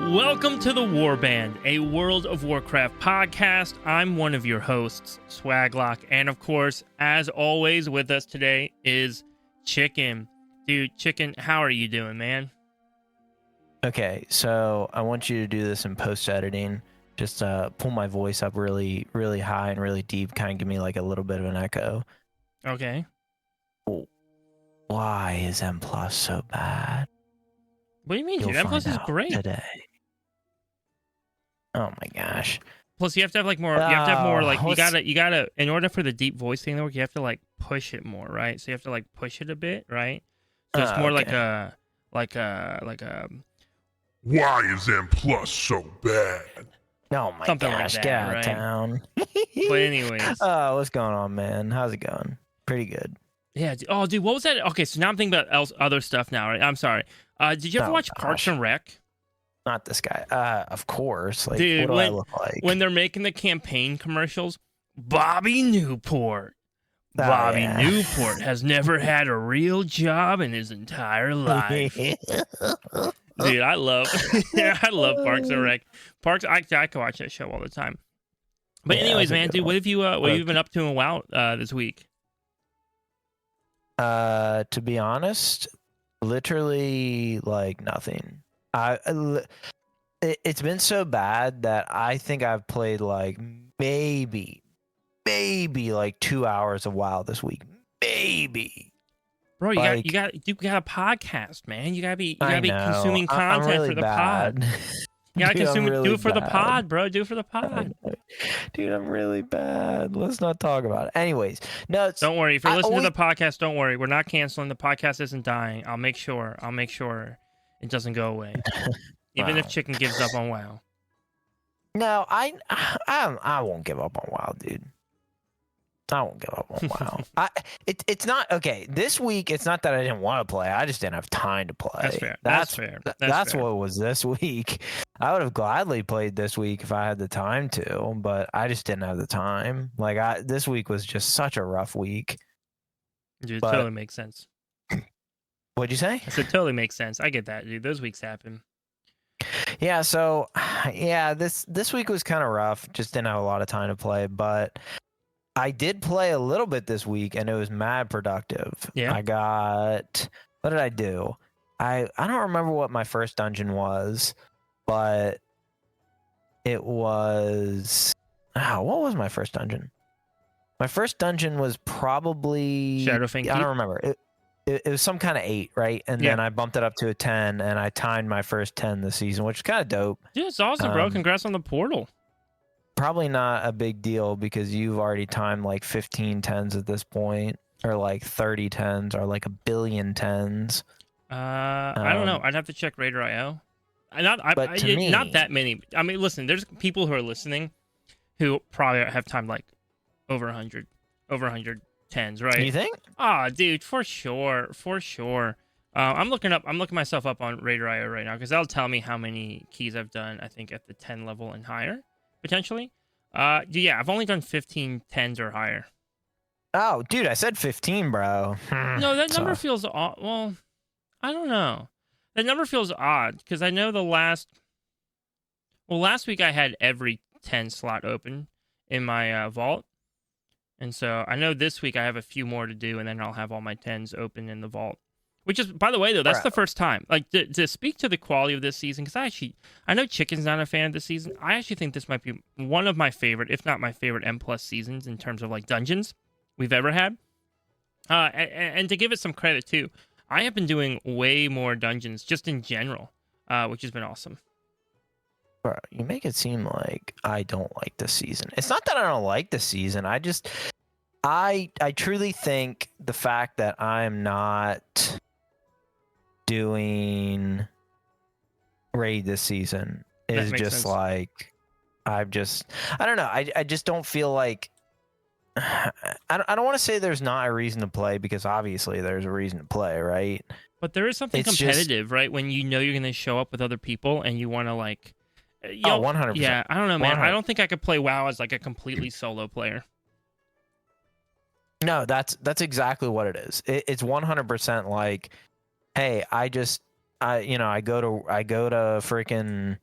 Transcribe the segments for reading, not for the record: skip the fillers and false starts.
Welcome to the Warband, a World of Warcraft podcast. I'm one of your hosts, Swaglock, and of course, as always, with us today is Chicken. Dude, Chicken, how are you doing, man? Okay, so I want you to do this in post-editing. Just pull my voice up really, really high and really deep, kind of give me like a little bit of an echo. Okay. Why is M Plus so bad? What do you mean, dude? M Plus is great today. Oh my gosh. Plus, you have to have like more. You have to have more like you gotta. In order for the deep voice thing to work, you have to like push it more, right? So you have to like push it a bit, right? So it's more like a. Why is M Plus so bad? Oh my Something gosh, like that, get out right? of town. But anyways. What's going on, man? How's it going? Pretty good. Yeah. Oh, dude, what was that? Okay, so now I'm thinking about other stuff now, right? I'm sorry. Did you ever watch Parks and Rec? Not this guy. Of course. Like, dude, what do I look like? When they're making the campaign commercials, Bobby Newport. Bobby Newport has never had a real job in his entire life. Dude, I love Parks and Rec. I can watch that show all the time. But anyways, man, dude, what have you been up to in WoW this week? To be honest, literally like nothing. It's been so bad that I think I've played like maybe like 2 hours of WoW this week. Maybe. Bro, you got a podcast, man. You gotta be consuming content really for the bad. pod. You gotta consume it. Really do it for bad. the pod, bro. Do it for the pod. Dude, I'm really bad. Let's not talk about it. Anyways, no. Don't worry. If you're listening to the podcast, don't worry. We're not canceling. The podcast isn't dying. I'll make sure it doesn't go away. Even if Chicken gives up on WoW. No, I won't give up on WoW, dude. I won't give up on WoW. It's not okay. This week, it's not that I didn't want to play. I just didn't have time to play. That's fair. That's what was this week. I would have gladly played this week if I had the time to, but I just didn't have the time. Like this week was just such a rough week. Dude, it totally makes sense. What'd you say? I said totally makes sense. I get that, dude. Those weeks happen. Yeah. So yeah, this week was kind of rough. Just didn't have a lot of time to play, but I did play a little bit this week, and it was mad productive. Yeah. What did I do? I don't remember what my first dungeon was, but it was... what was my first dungeon? My first dungeon was probably... Shadowfang. I don't remember. It was some kind of 8, right? And then I bumped it up to a 10, and I timed my first 10 this season, which is kind of dope. Dude, it's awesome, bro. Congrats on the portal. Probably not a big deal because you've already timed like 15 10s at this point, or like 30 10s, or like a billion 10s. I don't know. I'd have to check Raider.io. Not that many. I mean, listen, there's people who are listening who probably have timed like over 100 10s, right? You think? Dude, for sure. I'm looking myself up on Raider.io right now because that'll tell me how many keys I've done. I think at the 10 level and higher. Potentially. I've only done 15 10s or higher. Oh, dude, I said 15, bro. No, that number feels odd. Well, I don't know. That number feels odd because I know last week I had every 10 slot open in my vault. And so I know this week I have a few more to do, and then I'll have all my 10s open in the vault. Which is, by the way, though, that's the first time. Like, to speak to the quality of this season, because I know Chicken's not a fan of this season. I actually think this might be one of my favorite, if not my favorite, M Plus seasons in terms of, like, dungeons we've ever had. And to give it some credit, too, I have been doing way more dungeons just in general, which has been awesome. Bro, you make it seem like I don't like this season. It's not that I don't like the season. I truly think the fact that I'm not doing raid this season is just sense. Like I don't know. I just don't feel like I don't want to say there's not a reason to play because obviously there's a reason to play, right? But there is something competitive, right? When you know you're going to show up with other people and you want to like 100%. Yeah, I don't know, man. 100%. I don't think I could play WoW as like a completely solo player. No, that's exactly what it is. It's 100% like, hey, I go to freaking,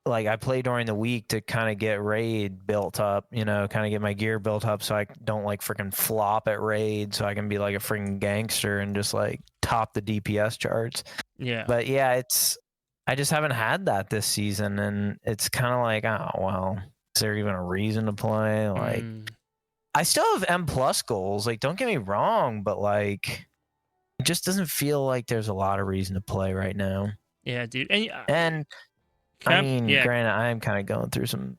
like, I play during the week to kind of get raid built up, kind of get my gear built up so I don't like freaking flop at raid, so I can be like a freaking gangster and just like top the DPS charts. Yeah. But yeah, I just haven't had that this season, and it's kind of like, oh well, is there even a reason to play? Like, I still have M plus goals. Like, don't get me wrong, but like, it just doesn't feel like there's a lot of reason to play right now. Yeah, dude. And I mean, granted, I am kind of going through some,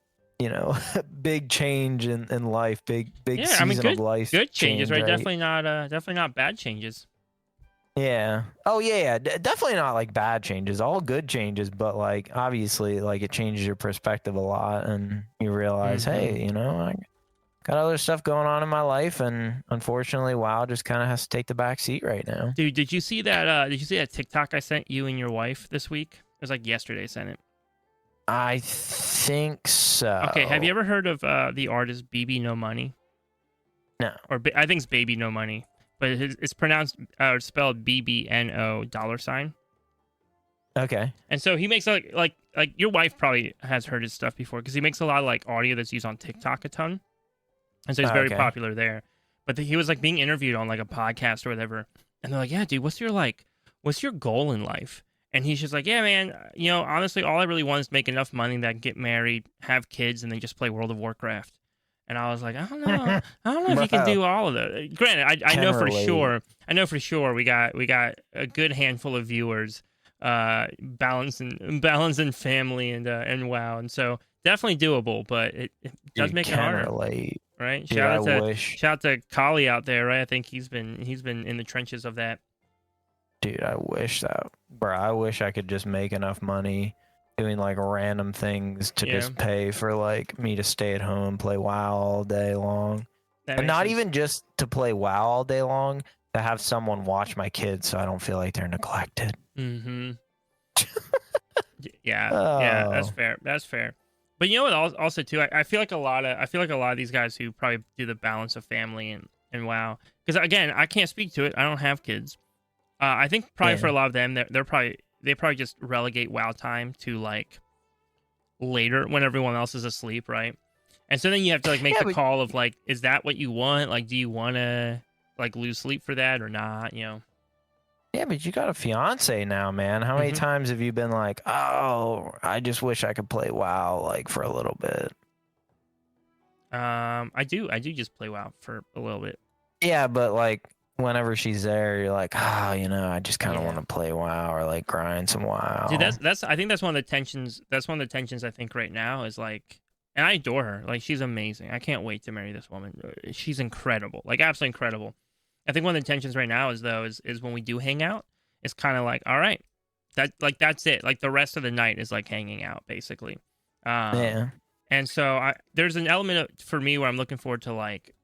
big change in life, big season of life. Good changes, right? Definitely not bad changes. Yeah. Oh yeah. Definitely not like bad changes. All good changes, but like obviously, like it changes your perspective a lot, and you realize, hey, I got other stuff going on in my life, and unfortunately, WoW just kind of has to take the back seat right now. Dude, did you see that? Did you see that TikTok I sent you and your wife this week? It was like yesterday. I sent it. I think so. Okay. Have you ever heard of the artist BB No Money? No. Or I think it's Baby No Money, but it's pronounced or spelled BBNO $. Okay. And so he makes like your wife probably has heard his stuff before, because he makes a lot of like audio that's used on TikTok a ton. And so he's very popular there. But he was like being interviewed on like a podcast or whatever. And they're like, yeah, dude, what's your goal in life? And he's just like, yeah, man, honestly, all I really want is to make enough money that I can get married, have kids, and then just play World of Warcraft. And I was like, I don't know if you can do all of that. Granted, I know for sure we got a good handful of viewers, balancing family and WoW. And so definitely doable, but it does make it harder. Relate. Right? Dude, Shout out to Kali out there, right? I think he's been in the trenches of that. Dude, I wish I could just make enough money doing like random things to just pay for like me to stay at home, play WoW all day long. But not even just to play WoW all day long, to have someone watch my kids so I don't feel like they're neglected. Mm-hmm. Yeah, that's fair. But you know what? Also, too, I feel like a lot of these guys who probably do the balance of family and WoW, because again, I can't speak to it. I don't have kids. I think probably for a lot of them, they probably just relegate WoW time to like later when everyone else is asleep, right? And so then you have to like make the call of like, is that what you want? Like, do you want to like lose sleep for that or not? Yeah, but you got a fiance now, man. How many times have you been like, oh, I just wish I could play WoW like for a little bit? I do just play WoW for a little bit. Yeah, but like whenever she's there, you're like, I just kind of want to play WoW or like grind some WoW. Dude, I think that's one of the tensions. That's one of the tensions I think right now is like, and I adore her. Like, she's amazing. I can't wait to marry this woman. She's incredible. Like, absolutely incredible. I think one of the tensions right now is when we do hang out, it's kind of like, all right, that's it. Like the rest of the night is like hanging out basically. Yeah. And so there's an element for me where I'm looking forward to like,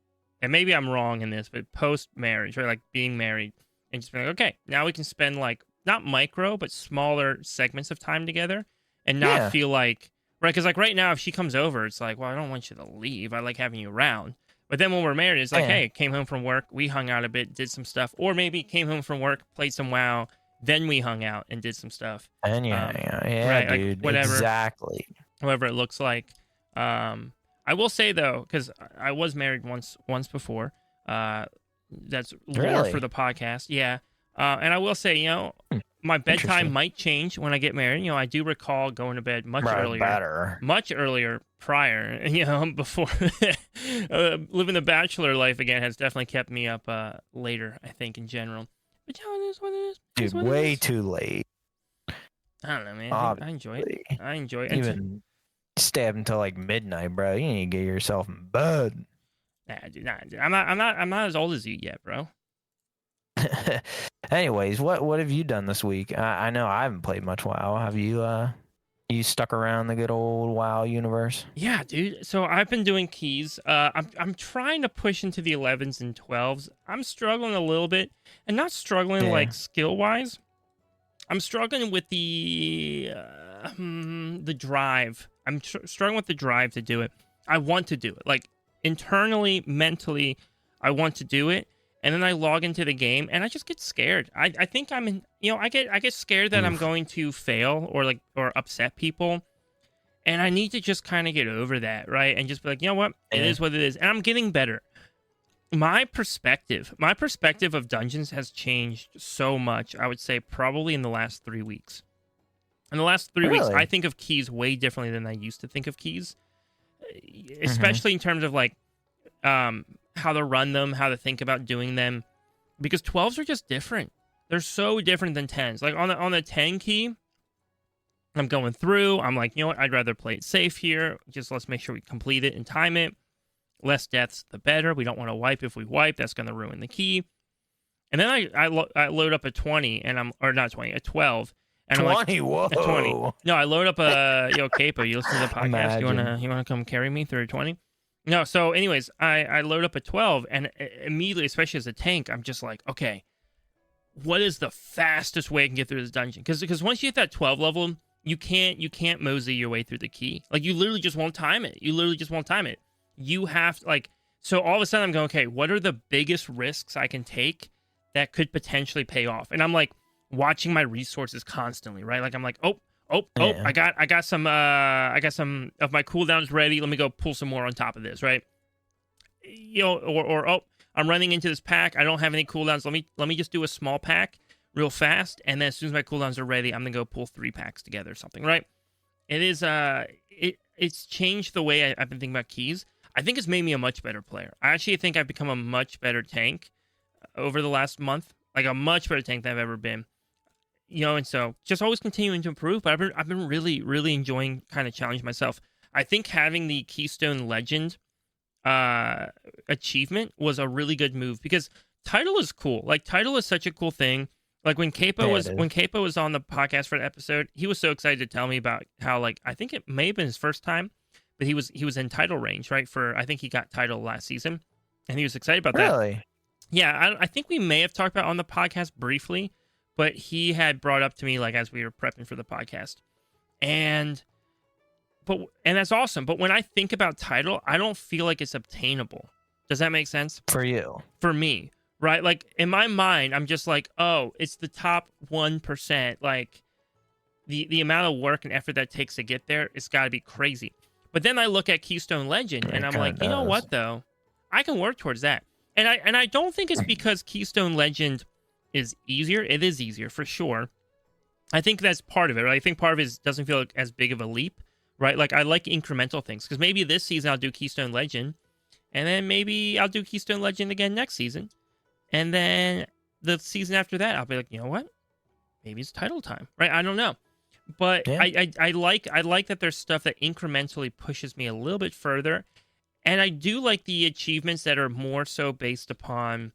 and maybe I'm wrong in this, but post-marriage, right? Like being married and just being like, okay, now we can spend like, not micro, but smaller segments of time together and not feel like, right? Because like right now, if she comes over, it's like, well, I don't want you to leave. I like having you around. But then when we're married, it's like, hey, came home from work, we hung out a bit, did some stuff. Or maybe came home from work, played some WoW, then we hung out and did some stuff. And right, dude, like whatever, exactly. However it looks like. I will say though, because I was married once before. That's lore for the podcast. Yeah. And I will say, my bedtime might change when I get married. I do recall going to bed much earlier prior. Before living the bachelor life again has definitely kept me up later, I think, in general. But it is what it is. Dude, way too late. I don't know, man. I enjoy it. Even stay up until like midnight, bro. You need to get yourself in bed. Nah, dude, I'm not as old as you yet, bro. Anyways, what have you done this week? I know I haven't played much WoW. Have you you stuck around the good old WoW universe? Yeah, dude. So I've been doing keys. I'm trying to push into the 11s and 12s. I'm struggling a little bit, and not struggling like skill wise. I'm struggling with the drive. I'm struggling with the drive to do it. I want to do it. Like internally, mentally, I want to do it. and then I log into the game and I just get scared. I think I'm in, I get scared that I'm going to fail or upset people. And I need to just kind of get over that, right? And just be like, you know what? It is what it is. And I'm getting better. My perspective of dungeons has changed so much, I would say probably in the last 3 weeks. In the last 3 weeks, I think of keys way differently than I used to think of keys. Especially in terms of like how to run them, how to think about doing them. Because 12s are just different. They're so different than 10s. Like on the 10 key, I'm going through. I'm like, you know what? I'd rather play it safe here. Just let's make sure we complete it and time it. Less deaths, the better. We don't want to wipe. If we wipe, that's going to ruin the key. And then I load up a 20, and a 12. And 20, I'm like, whoa. A 20. No, I load up a, Capo, you listen to the podcast? You wanna come carry me through a 20? No, so anyways, I load up a 12, and immediately, especially as a tank, I'm just like, okay, what is the fastest way I can get through this dungeon? Because once you hit that 12 level, you can't mosey your way through the key. Like, you literally just won't time it. You have, so all of a sudden I'm going, okay, what are the biggest risks I can take that could potentially pay off? And I'm like watching my resources constantly, right? Like, I'm like, I got some of my cooldowns ready. Let me go pull some more on top of this, right? I'm running into this pack. I don't have any cooldowns. Let me just do a small pack real fast, and then as soon as my cooldowns are ready, I'm gonna go pull 3 packs together or something, right? It is it's changed the way I've been thinking about keys. I think it's made me a much better player. I actually think I've become a much better tank over the last month, like a much better tank than I've ever been. And so just always continuing to improve. But I've been really, really enjoying kind of challenging myself. I think having the Keystone Legend achievement was a really good move because title is cool. Like, title is such a cool thing. Like when Capo was on the podcast for the episode, he was so excited to tell me about how, like, I think it may have been his first time, but he was in title range, right? I think he got title last season, and he was excited about that. Really? Yeah, I think we may have talked about it on the podcast briefly, but he had brought up to me like as we were prepping for the podcast, and that's awesome. But when I think about title, I don't feel like it's obtainable. Does that make sense? For you? For me. Right, like in my mind, I'm just like, oh, it's the top 1%. Like the amount of work and effort that it takes to get there, it's got to be crazy. But then I look at Keystone Legend, and I'm like, you know what though, I can work towards that. And I don't think it's because Keystone Legend is easier. It is easier for sure. I think that's part of it. Right? I think part of it doesn't feel like as big of a leap. Right, like I like incremental things because maybe this season I'll do Keystone Legend, and then maybe I'll do Keystone Legend again next season. And then the season after that, I'll be like, you know what? Maybe it's title time, right? I don't know, but yeah. I like that there's stuff that incrementally pushes me a little bit further, and I do like the achievements that are more so based upon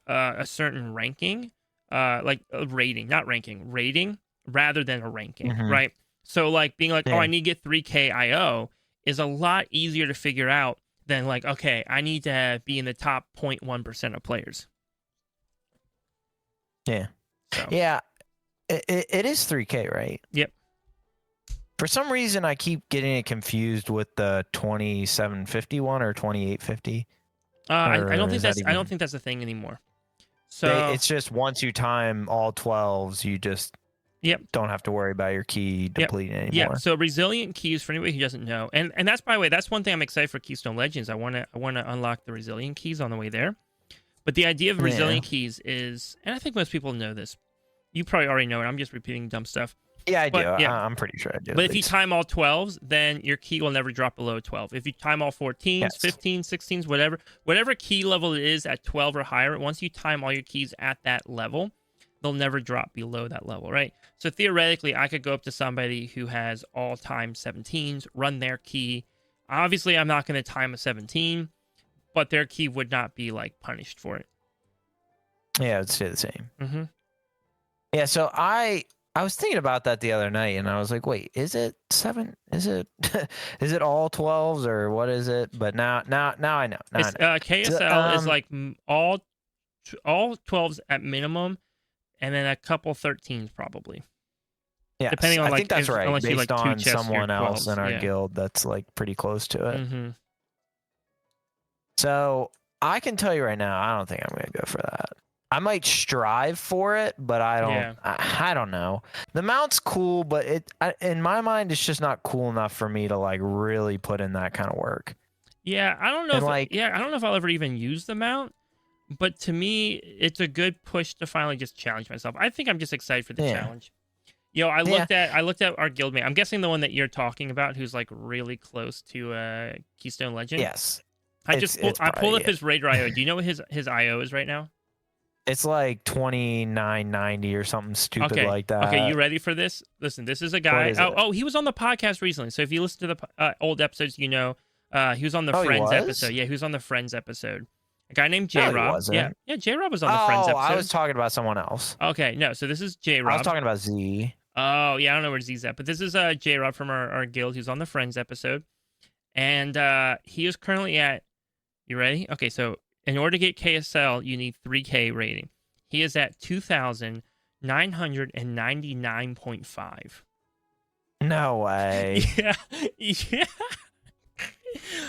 a certain ranking, like a rating, not ranking, rating rather than a ranking, right? So like being like, oh, I need to get 3K IO is a lot easier to figure out than like, okay, I need to be in the top 0.1% of players. Yeah. So. Yeah. It is 3K, right? Yep. For some reason, I keep getting it confused with the 2751 or 2850. I don't think that's a thing anymore. So it's just once you time all 12s, you just don't have to worry about your key depleting anymore. Yeah. So resilient keys, for anybody who doesn't know, and that's, by the way, that's one thing I'm excited for Keystone Legends. I want to unlock the resilient keys on the way there. But the idea of resilient keys is, and I think most people know this. You probably already know it. I'm just repeating dumb stuff. Yeah, I do. Yeah. I'm pretty sure I do. But if you time all 12s, then your key will never drop below 12. If you time all 14s, 15s, 16s, whatever key level it is at 12 or higher, once you time all your keys at that level, they'll never drop below that level, right? So theoretically, I could go up to somebody who has all-time 17s, run their key. Obviously, I'm not going to time a 17, but their key would not be like punished for it. Yeah, it'd stay the same. Mm-hmm. Yeah, so I was thinking about that the other night, and I was like, wait, is it 7? Is it is it all 12s or what is it? But now I know. Now I know. KSL is like all 12s at minimum, and then a couple 13s probably. Yeah, depending on I think that's right. Based like on someone else in our guild that's like pretty close to it. Mm-hmm. So I can tell you right now, I don't think I'm gonna go for that. I might strive for it, but I don't. Yeah. I don't know. The mount's cool, but in my mind, it's just not cool enough for me to like really put in that kind of work. Yeah, I don't know And if like, I don't know if I'll ever even use the mount, but to me, it's a good push to finally just challenge myself. I think I'm just excited for the challenge. Yo, I looked at our guildmate. I'm guessing the one that you're talking about, who's like really close to Keystone Legend. yes. I pulled up his Raider IO. Do you know what his IO is right now? It's like 2990 or something stupid like that. Okay, you ready for this? Listen, this is a guy. He was on the podcast recently. So if you listen to the old episodes, you know he was on the Friends episode. Yeah, he was on the Friends episode. A guy named J-Rob. Yeah, J-Rob was on the Friends episode. I was talking about someone else. Okay, no, so this is J-Rob. I was talking about Z. Oh, yeah, I don't know where Z's at, but this is J-Rob from our guild who's on the Friends episode. And he is currently at, you ready? Okay, so in order to get KSL, you need 3K rating. He is at 2,999.5. No way. Yeah.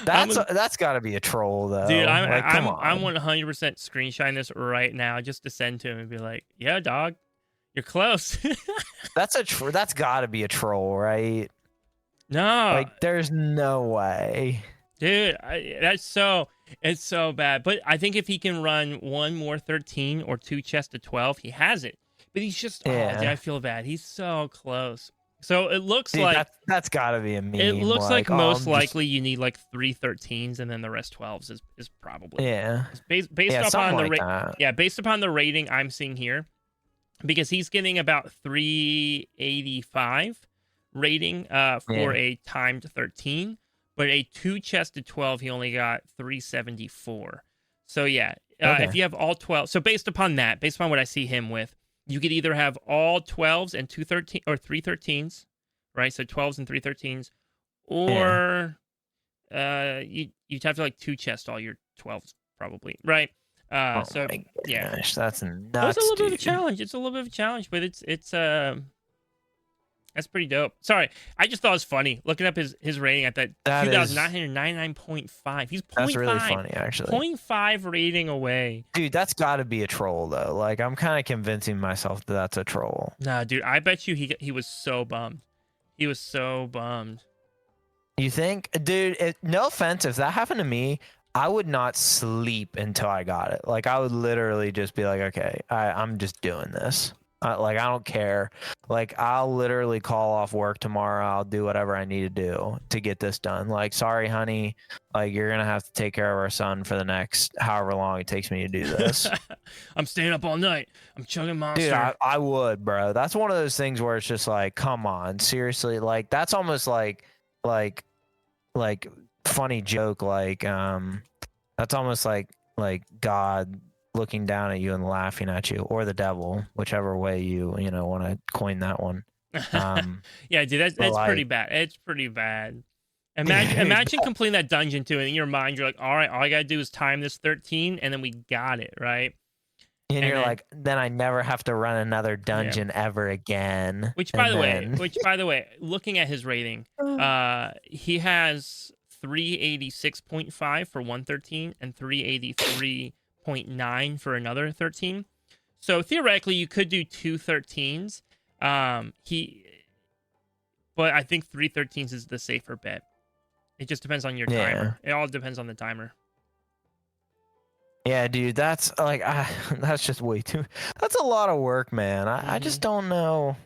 That's got to be a troll, though. Dude, come on. I'm 100% screenshotting this right now just to send to him and be like, yeah, dog, you're close. That's got to be a troll, right? No. Like, there's no way. Dude, it's so bad. But I think if he can run one more 13 or two chests to 12, he has it. But he's just, dude, I feel bad. He's so close. So it looks like that's got to be a meme. It looks like most likely you need like 3 13s and then the rest 12s is probably based upon the based upon the rating I'm seeing here, because he's getting about 385 rating for a timed 13. But a 2 chested 12, he only got 374. So if you have all 12, so based upon what I see him with, you could either have all 12s and 2 13 or 3 13s, right? So 12s and 3 13s, or you'd have to like 2 chest all your 12s probably, right? That's nuts. It's a little bit of a challenge. It's a little bit of a challenge, but it's that's pretty dope. Sorry, I just thought it was funny looking up his rating at that 2,999.5. He's 0.5. That's really funny, actually. 0.5 rating away. Dude, that's got to be a troll, though. Like, I'm kind of convincing myself that that's a troll. Nah, dude, I bet you he was so bummed. He was so bummed. You think? Dude, no offense, if that happened to me, I would not sleep until I got it. Like, I would literally just be like, okay, I'm just doing this. Like, I don't care. Like, I'll literally call off work tomorrow. I'll do whatever I need to do to get this done. Like, sorry, honey. Like, you're going to have to take care of our son for the next however long it takes me to do this. I'm staying up all night. I'm chugging Monster. Dude, I would, bro. That's one of those things where it's just like, come on. Seriously. Like, that's almost like funny joke. Like, that's almost like God looking down at you and laughing at you, or the devil, whichever way you want to coin that one. Yeah, dude, that's pretty bad. It's pretty bad. Imagine completing that dungeon too, and in your mind you're like, all right, all I gotta do is time this 13, and then we got it, right? And you're like, then I never have to run another dungeon ever again. Which by the way, looking at his rating, he has 386.5 for 113 and 383.9 for another 13. So theoretically you could do 2 13s. But I think 3 13s is the safer bet. It just depends on your timer. It all depends on the timer. Yeah, dude, that's like that's just way too. That's a lot of work, man. I just don't know.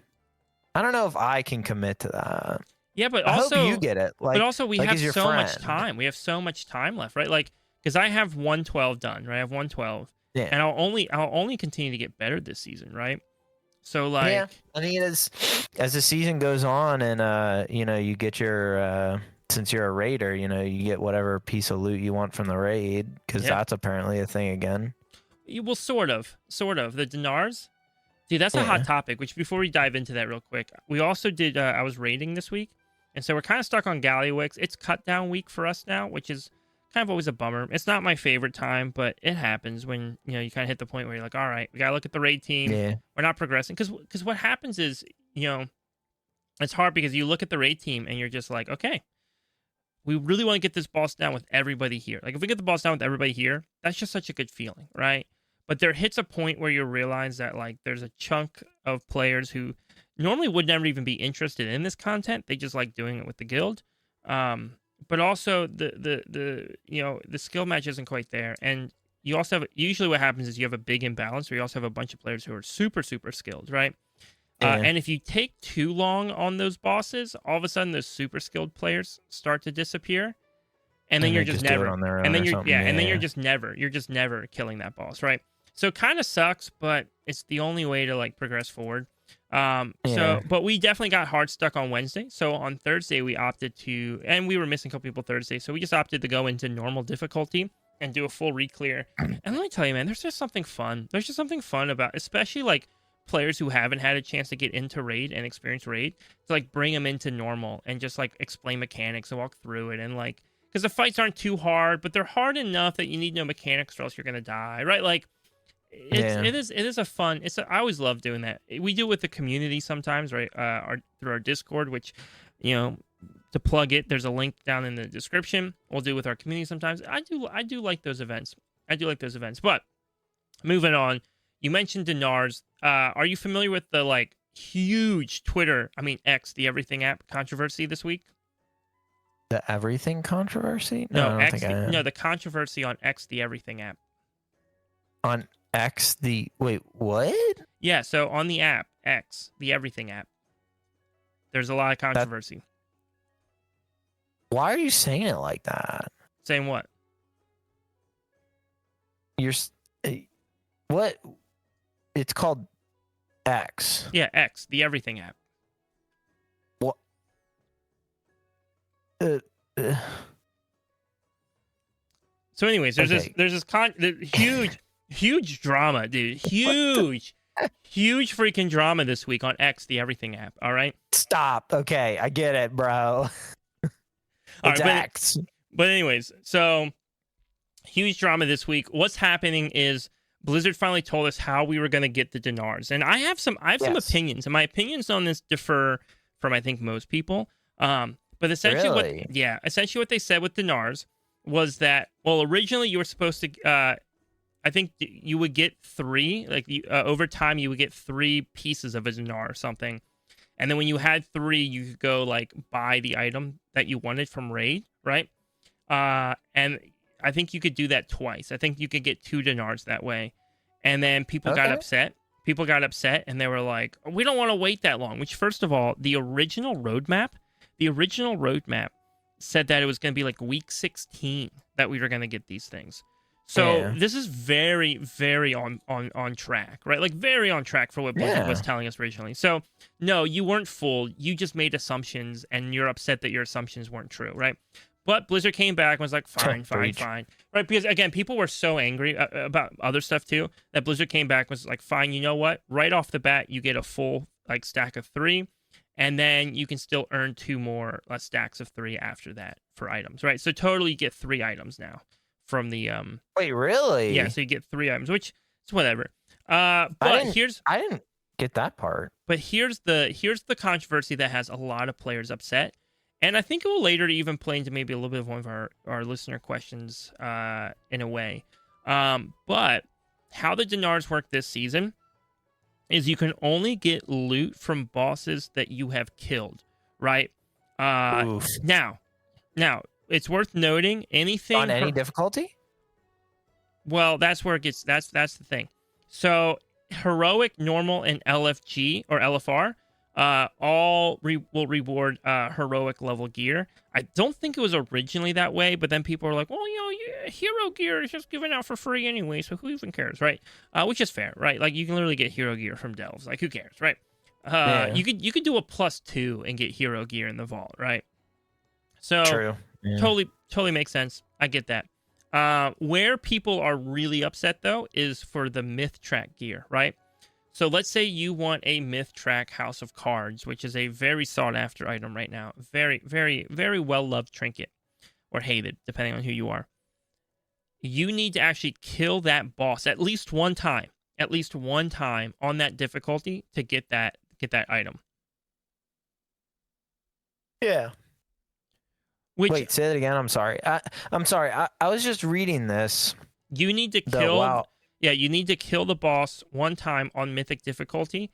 I don't know if I can commit to that. Yeah, but I also hope you get it. Like, but also we like have so friend. much time. We have so much time left, right? Like, because I have 112 done, right? I have 112, and I'll only continue to get better this season, right? So like, I mean, as the season goes on, and you get your since you're a raider, you get whatever piece of loot you want from the raid, because that's apparently a thing again. Well, sort of. The Dinars, dude, that's a hot topic. Which, before we dive into that real quick, we also did. I was raiding this week, and so we're kind of stuck on Gallywix. It's cut down week for us now, which is kind of always a bummer. It's not my favorite time, but it happens when you kind of hit the point where you're like, all right, we gotta look at the raid team. We're not progressing, because what happens is it's hard because you look at the raid team and you're just like, okay, we really want to get this boss down with everybody here. Like, if we get the boss down with everybody here, that's just such a good feeling, right? But there hits a point where you realize that, like, there's a chunk of players who normally would never even be interested in this content. They just like doing it with the guild. But also the skill match isn't quite there. And you also have, usually what happens is you have a big imbalance where you also have a bunch of players who are super, super skilled, right? Yeah. And if you take too long on those bosses, all of a sudden those super skilled players start to disappear, and then you're just never on their own and then or you're something. and then you're just never killing that boss, right? So it kind of sucks, but it's the only way to like progress forward. But we definitely got hard stuck on Wednesday. So on Thursday we opted to, and we were missing a couple people Thursday, so we just opted to go into normal difficulty and do a full re-clear. And let me tell you, man, there's just something fun. There's just something fun about, especially like players who haven't had a chance to get into raid and experience raid, to like bring them into normal and just like explain mechanics and walk through it, and like, because the fights aren't too hard, but they're hard enough that you need no mechanics or else you're gonna die, right? Like, it is a fun. I always love doing that. We do it with the community sometimes, right? Through our Discord, which, to plug it, there's a link down in the description. We'll do it with our community sometimes. I do like those events. But moving on, you mentioned Dinars. Are you familiar with the like huge X, the Everything app controversy this week? The Everything controversy? No, I don't X. think I am. No, the controversy on X, the Everything app. On X, wait, what? Yeah, so on the app X, the Everything app, there's a lot of controversy. Why are you saying it like that? Saying what? What? It's called X. Yeah, X, the Everything app. What? So, anyways, there's this huge drama, dude. Huge freaking drama this week on X, the Everything app. All right. Stop. Okay, I get it, bro. It's X. But anyways, so huge drama this week. What's happening is Blizzard finally told us how we were going to get the Dinars, and I have some opinions, and my opinions on this differ from I think most people. But essentially, essentially what they said with Dinars was that, well, originally you were supposed to, I think you would get 3, like over time you would get 3 pieces of a dinar or something. And then when you had 3, you could go like buy the item that you wanted from raid, right? And I think you could do that twice. I think you could get 2 dinars that way. And then people got upset. People got upset and they were like, we don't want to wait that long. Which, first of all, the original roadmap said that it was going to be like week 16 that we were going to get these things. So this is very, very on track, right? Like very on track for what Blizzard was telling us originally. So no, you weren't fooled. You just made assumptions and you're upset that your assumptions weren't true, right? But Blizzard came back and was like, fine. Right? Because again, people were so angry about other stuff too, that Blizzard came back and was like, fine, you know what? Right off the bat, you get a full like stack of 3. And then you can still earn 2 more stacks of 3 after that for items, right? So totally you get 3 items now from the Wait, really? Yeah, so you get 3 items, which is whatever. But I didn't get that part. But here's the controversy that has a lot of players upset, and I think it will later even play into maybe a little bit of one of our listener questions in a way. But how the dinars work this season is you can only get loot from bosses that you have killed, right? Now, it's worth noting anything on any difficulty. Well, that's where it gets. That's the thing. So heroic, normal, and LFG or LFR will reward heroic level gear. I don't think it was originally that way, but then people were like, well, hero gear is just given out for free anyway, so who even cares, right? Which is fair, right? Like you can literally get hero gear from delves. Like who cares, right? You could do a +2 and get hero gear in the vault, right? So true. Yeah. Totally makes sense. I get that. Where people are really upset though is for the myth track gear, right? So let's say you want a myth track House of Cards, which is a very sought after item right now. Very, very, very well loved trinket, or hated, depending on who you are. You need to actually kill that boss at least one time on that difficulty to get that item. Yeah. Wait, say that again. I'm sorry. I'm sorry. I was just reading this. You need to The kill. WoW. Yeah, you need to kill the boss one time on mythic difficulty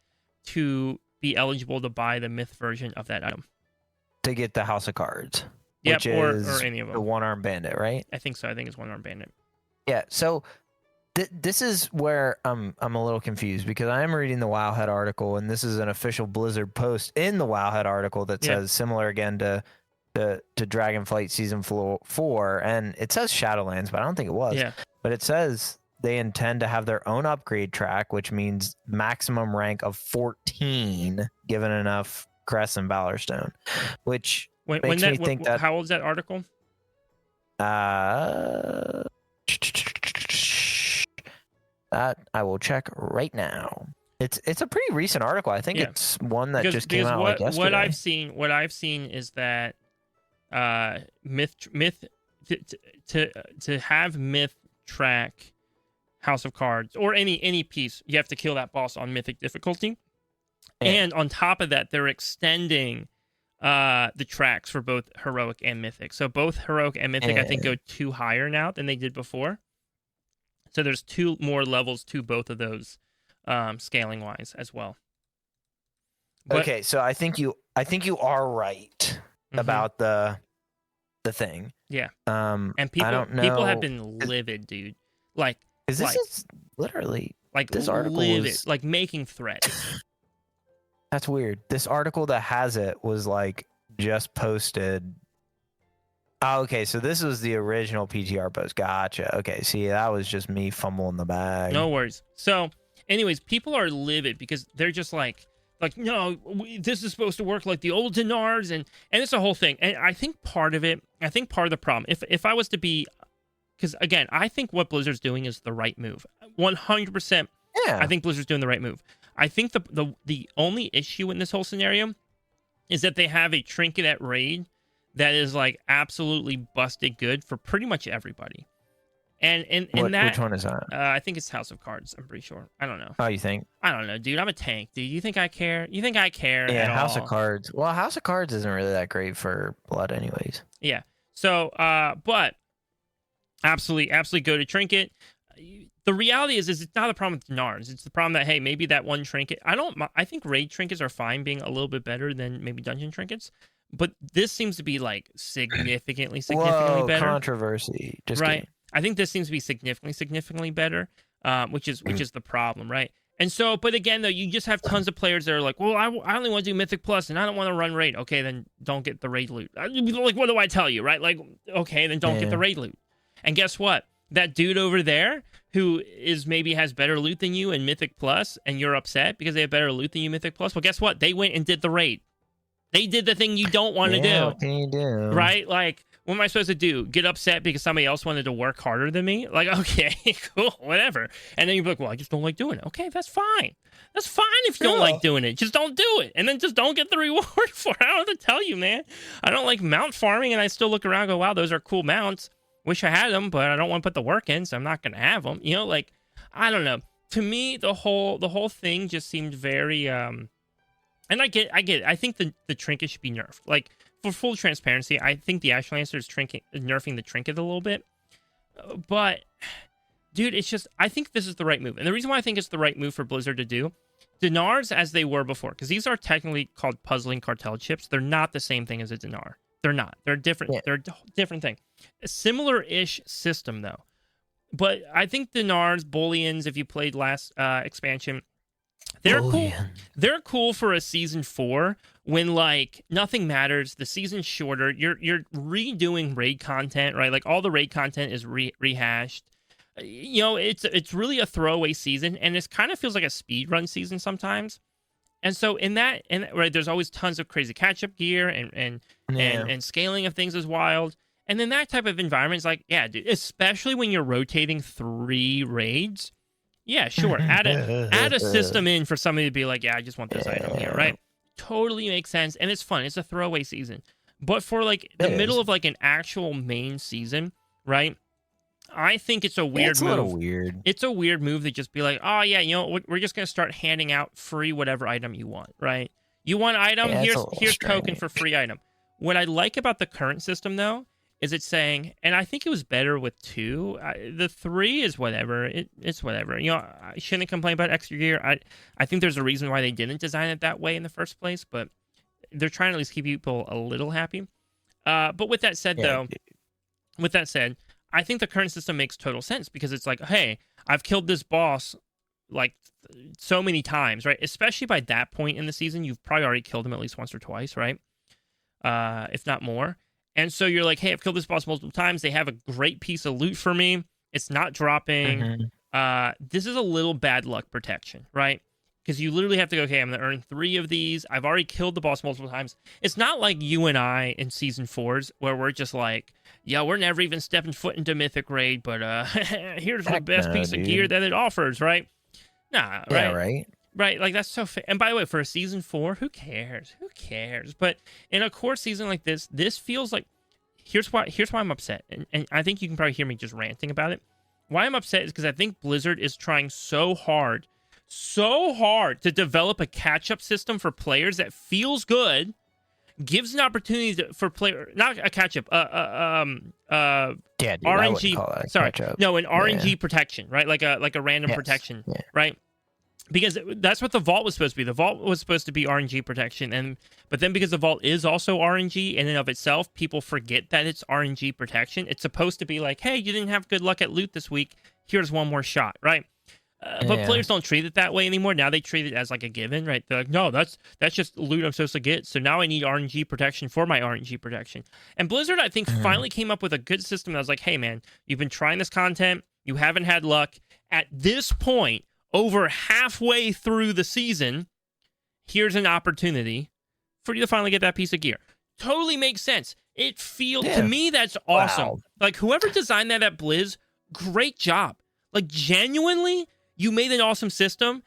to be eligible to buy the myth version of that item. To get the House of Cards. Yep, Which or is any of the them. one-armed bandit, right? I think so. I think it's one-armed bandit. Yeah. So this is where I'm a little confused because I am reading the Wowhead article, and this is an official Blizzard post in the Wowhead article that says similar again to Dragonflight Season 4, and it says Shadowlands, but I don't think it was. Yeah. But it says they intend to have their own upgrade track, which means maximum rank of 14, given enough crests and Valorstone, which makes me think that. How old is that article? That I will check right now. It's a pretty recent article. I think it's one that just came out like yesterday. What I've seen is that myth to have myth track House of Cards or any piece, you have to kill that boss on mythic difficulty. Yeah. And on top of that, they're extending the tracks for both heroic and mythic. So both heroic and mythic, I think, go 2 higher now than they did before. So there's 2 more levels to both of those, scaling wise as well. But, okay, so I think you are right about the thing. Yeah. And people have been livid, dude. Like, is literally like this article livid, is like making threats. That's weird. This article that has it was like just posted. Oh, okay, so this was the original PTR post. Gotcha. Okay, see, that was just me fumbling the bag. No worries. So, anyways, people are livid because they're just like no, this is supposed to work like the old Dinars, and it's a whole thing. And I think part of the problem, if I was to be, because again, I think what Blizzard's doing is the right move. 100%. Yeah. I think Blizzard's doing the right move. I think the only issue in this whole scenario is that they have a trinket at raid that is like absolutely busted good for pretty much everybody. And which one is that? I think it's House of Cards. I'm pretty sure. I don't know. Oh, you think? I don't know, dude. I'm a tank, dude. You think I care? You think I care? Yeah, at House all? of Cards. Well, House of Cards isn't really that great for blood, anyways. Yeah. So, but absolutely go to trinket. The reality is it's not a problem with Dinars. It's the problem that, hey, maybe that one trinket. I think raid trinkets are fine being a little bit better than maybe dungeon trinkets. But this seems to be like significantly better. Controversy. Just right. kidding. I think this seems to be significantly better, which is the problem, right? And so, but again, though, you just have tons of players that are like, well, I only want to do Mythic Plus, and I don't want to run raid. Okay, then don't get the raid loot. Like, what do I tell you, right? Like, okay, then don't get the raid loot. And guess what? That dude over there who maybe has better loot than you in Mythic Plus, and you're upset because they have better loot than you in Mythic Plus. Well, guess what? They went and did the raid. They did the thing you don't want to do. What can you do? Right? Like, what am I supposed to do? Get upset because somebody else wanted to work harder than me? Like, okay, cool, whatever. And then you're like, well, I just don't like doing it. Okay, that's fine. That's fine if you don't like doing it. Just don't do it. And then just don't get the reward for it. I don't know what to tell you, man. I don't like mount farming, and I still look around and go, wow, those are cool mounts. Wish I had them, but I don't want to put the work in, so I'm not going to have them. You know, like, I don't know. To me, the whole thing just seemed very... And I get it. I think the trinket should be nerfed. Like, for full transparency, I think the Ash Lancer is nerfing the trinket a little bit. But, dude, it's just... I think this is the right move. And the reason why I think it's the right move for Blizzard to do, Dinars as they were before, because these are technically called puzzling cartel chips. They're not the same thing as a Dinar. They're not. They're different. Yeah. They're a different thing. A similar-ish system, though. But I think Dinars, Booleans, if you played last expansion... They're cool. They're cool for a season 4 when like nothing matters. The season's shorter. You're redoing raid content, right? Like all the raid content is rehashed. You know, it's really a throwaway season, and it kind of feels like a speed run season sometimes. And so right, there's always tons of crazy catch up gear and scaling of things is wild. And then that type of environment is like, yeah, dude, especially when you're rotating 3 raids. Yeah, sure. Add a system in for somebody to be like, yeah, I just want this item here, right? Totally makes sense, and it's fun. It's a throwaway season. But for like the middle of like an actual main season, right? I think it's a weird move. It's a little weird. It's a weird move to just be like, oh yeah, you know, we're just gonna start handing out free whatever item you want, right? You want item? Here's token for free item. What I like about the current system, though, is it's saying, and I think it was better with 2. The 3 is whatever. It's whatever. I shouldn't complain about extra gear. I think there's a reason why they didn't design it that way in the first place, but they're trying to at least keep people a little happy. But with that said, I think the current system makes total sense because it's like, hey, I've killed this boss like so many times, right? Especially by that point in the season, you've probably already killed him at least once or twice, right? If not more. And so you're like, hey, I've killed this boss multiple times. They have a great piece of loot for me. It's not dropping. This is a little bad luck protection, right? Because you literally have to go, okay, I'm going to earn 3 of these. I've already killed the boss multiple times. It's not like you and I in Season 4's where we're just like, yeah, we're never even stepping foot into Mythic Raid, but here's the best piece of gear that it offers, right? Nah, right? Yeah, right. Right, like that's so and by the way, for a Season 4, who cares? Who cares? But in a core season like this feels like, here's why I'm upset. And I think you can probably hear me just ranting about it. Why I'm upset is because I think Blizzard is trying so hard to develop a catch-up system for players that feels good, gives an opportunity for player, not a catch-up, dude, RNG. Sorry, catch-up. no, an RNG protection, right? Like a random protection, right? Because that's what the Vault was supposed to be. The Vault was supposed to be RNG protection, but then because the Vault is also RNG in and of itself, people forget that it's RNG protection. It's supposed to be like, hey, you didn't have good luck at loot this week. Here's one more shot, right? But players don't treat it that way anymore. Now they treat it as like a given, right? They're like, no, that's just loot I'm supposed to get. So now I need RNG protection for my RNG protection. And Blizzard, I think, finally came up with a good system that was like, hey, man, you've been trying this content. You haven't had luck. At this point, over halfway through the season, here's an opportunity for you to finally get that piece of gear. Totally makes sense. It feels, to me, that's awesome. Wow. Like, whoever designed that at Blizz, great job. Like, genuinely, you made an awesome system,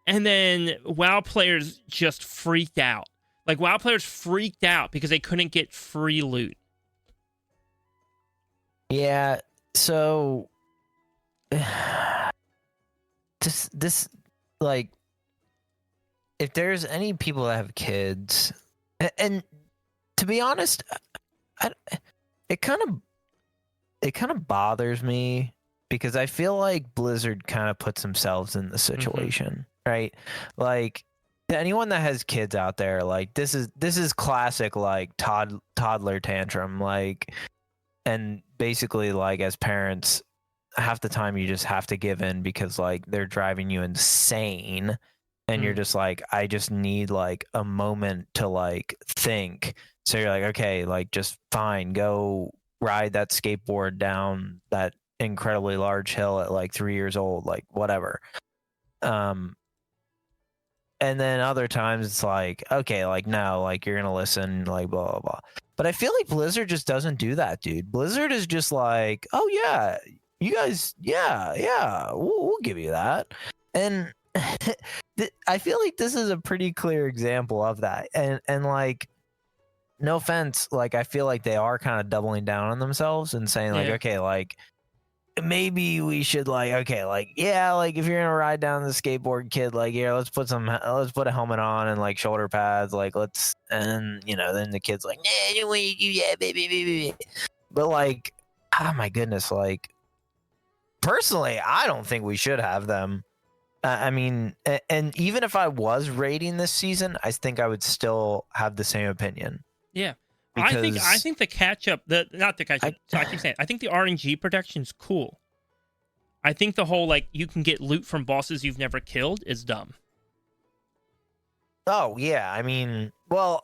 and then WoW players just freaked out. Like, WoW players freaked out because they couldn't get free loot. Yeah, so this like, if there's any people that have kids, and to be honest, it kind of bothers me because I feel like Blizzard kind of puts themselves in the situation, right? Like, to anyone that has kids out there, like, this is classic, like, toddler tantrum, like, and basically, like, as parents, half the time you just have to give in because, like, they're driving you insane, and you're just like, I just need, like, a moment to, like, think. So you're like, okay, like, just fine, go ride that skateboard down that incredibly large hill at like 3 years old, like, whatever. And then other times it's like, okay, like, no, like, you're gonna listen, like, blah blah blah. But I feel like Blizzard just doesn't do that, dude. Blizzard is just like, oh yeah, you guys, yeah, we'll give you that. And I feel like this is a pretty clear example of that. And like, no offense, like, I feel like they are kind of doubling down on themselves and saying, like, okay, like, maybe we should, like, okay, like, yeah, like, if you're gonna ride down the skateboard, kid, like, yeah, let's put a helmet on and, like, shoulder pads, like, and then the kid's like, nah, don't want to do that, baby. But, like, oh my goodness, like, personally, I don't think we should have them. I mean, and even if I was rating this season, I think I would still have the same opinion. Yeah. I think the catch-up, not the catch-up, I keep saying, I think the RNG protection's cool. I think the whole, like, you can get loot from bosses you've never killed is dumb. Oh, yeah, I mean, well,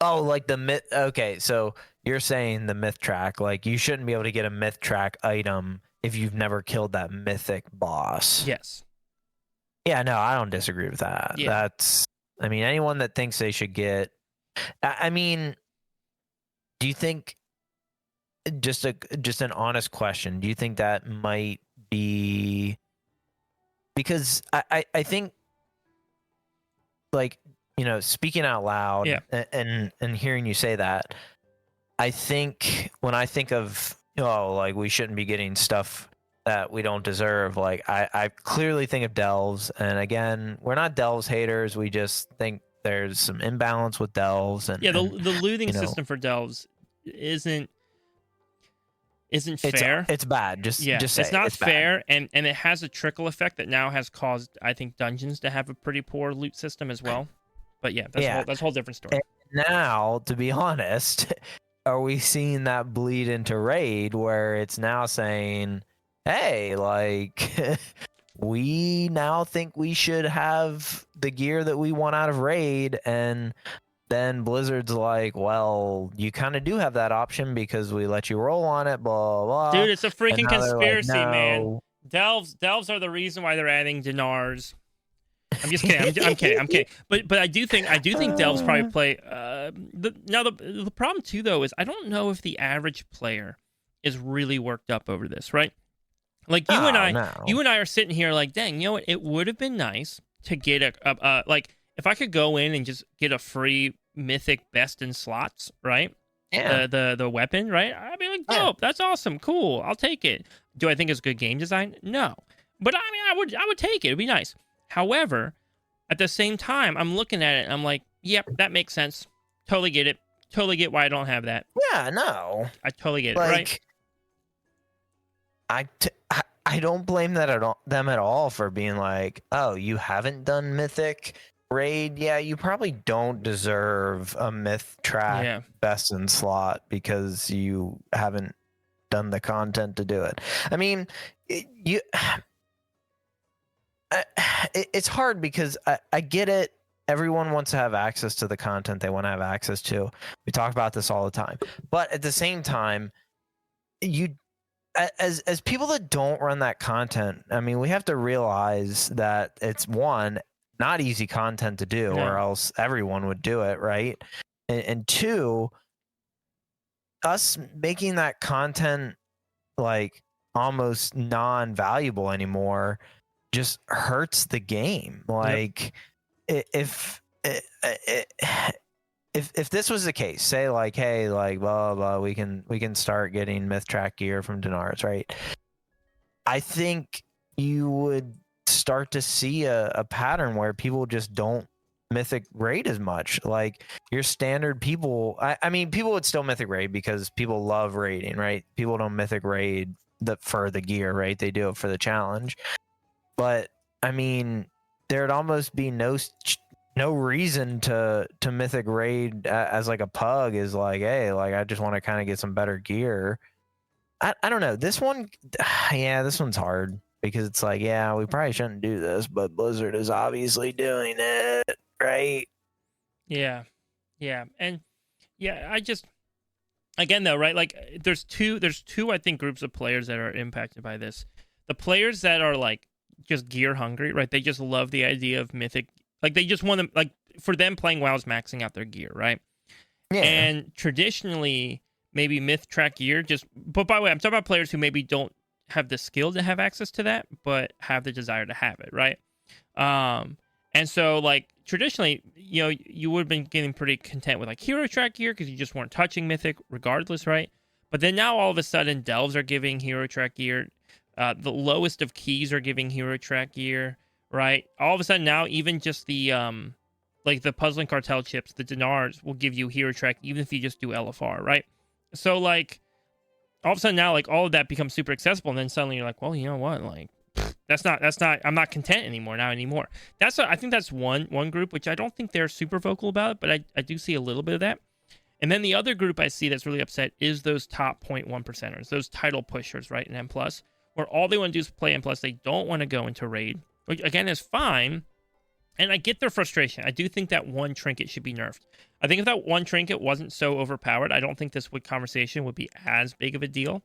like the myth, okay, so you're saying the myth track, like, you shouldn't be able to get a myth track item if you've never killed that mythic boss. Yes. Yeah, no, I don't disagree with that. Yeah. I mean, anyone that thinks they should get, I mean, do you think, just an honest question, do you think that might be, because I think, like, speaking out loud, and hearing you say that, I think when I think of, like, we shouldn't be getting stuff that we don't deserve, like, I clearly think of delves, and again, we're not delves haters, we just think there's some imbalance with delves, and Yeah, the and, looting you know, system for delves isn't fair. It's bad. Just say it's not it's fair, and it has a trickle effect that now has caused, I think, dungeons to have a pretty poor loot system as well. But yeah, that's a whole different story. And now, to be honest, are we seeing that bleed into raid where it's now saying, hey, like we now think we should have the gear that we want out of raid, and then Blizzard's like, well, you kind of do have that option because we let you roll on it, blah blah. Dude, it's a freaking conspiracy, like, no. man. Delves are the reason why they're adding Dinars. I'm just kidding. I'm kidding. But I do think delves probably play. The problem too though is I don't know if the average player is really worked up over this, right? Like you and I are sitting here like, dang, you know what? It would have been nice to get a like if I could go in and just get a free mythic best in slots, right? Yeah. The weapon, right? I'd be like, dope. That's awesome. Cool. I'll take it. Do I think it's good game design? No. But I mean, I would take it. It'd be nice. However, at the same time, I'm looking at it and I'm like, yep, that makes sense. Totally get it. Totally get why I don't have that. Yeah, no. I totally get it, right? I don't blame them at all for being like, oh, you haven't done Mythic raid? Yeah, you probably don't deserve a myth track best in slot because you haven't done the content to do it. I mean, it's hard because I get it. Everyone wants to have access to the content they want to have access to. We talk about this all the time. But at the same time, as people that don't run that content, I mean, we have to realize that it's one, not easy content to do, or else everyone would do it, right? And two, us making that content like almost non-valuable anymore just hurts the game. Like if this was the case, say like, hey, like blah blah, we can start getting myth track gear from Dinars, right? I think you would start to see a pattern where people just don't mythic raid as much. Like your standard people, I mean, people would still mythic raid because people love raiding, right? People don't mythic raid for the gear, right? They do it for the challenge. But I mean, there'd almost be no reason to mythic raid as like a pug is like, hey, like I just want to kind of get some better gear. I don't know. This one, this one's hard because it's like, yeah, we probably shouldn't do this, but Blizzard is obviously doing it, right? Yeah. And I just, again though, right? Like there's two I think groups of players that are impacted by this. The players that are like just gear hungry, right? They just love the idea of mythic. Like they just want to, like for them playing WoW is maxing out their gear, right? Yeah. And traditionally, maybe myth track gear but by the way, I'm talking about players who maybe don't have the skill to have access to that, but have the desire to have it, right? And so like traditionally, you know, you would have been getting pretty content with like hero track gear because you just weren't touching mythic regardless, right? But then now all of a sudden, delves are giving hero track gear. The lowest of keys are giving hero track gear, right? All of a sudden now, even just the like the puzzling cartel chips, the Dinars will give you hero track even if you just do LFR, right? So like all of a sudden now, like all of that becomes super accessible, and then suddenly you're like, well, you know what? Like that's not. I'm not content anymore. I think that's one group which I don't think they're super vocal about it, but I do see a little bit of that. And then the other group I see that's really upset is those top 0.1%ers, those title pushers, right, in M+, where all they want to do is play M+. They don't want to go into raid, which, again, is fine. And I get their frustration. I do think that one trinket should be nerfed. I think if that one trinket wasn't so overpowered, I don't think this conversation would be as big of a deal.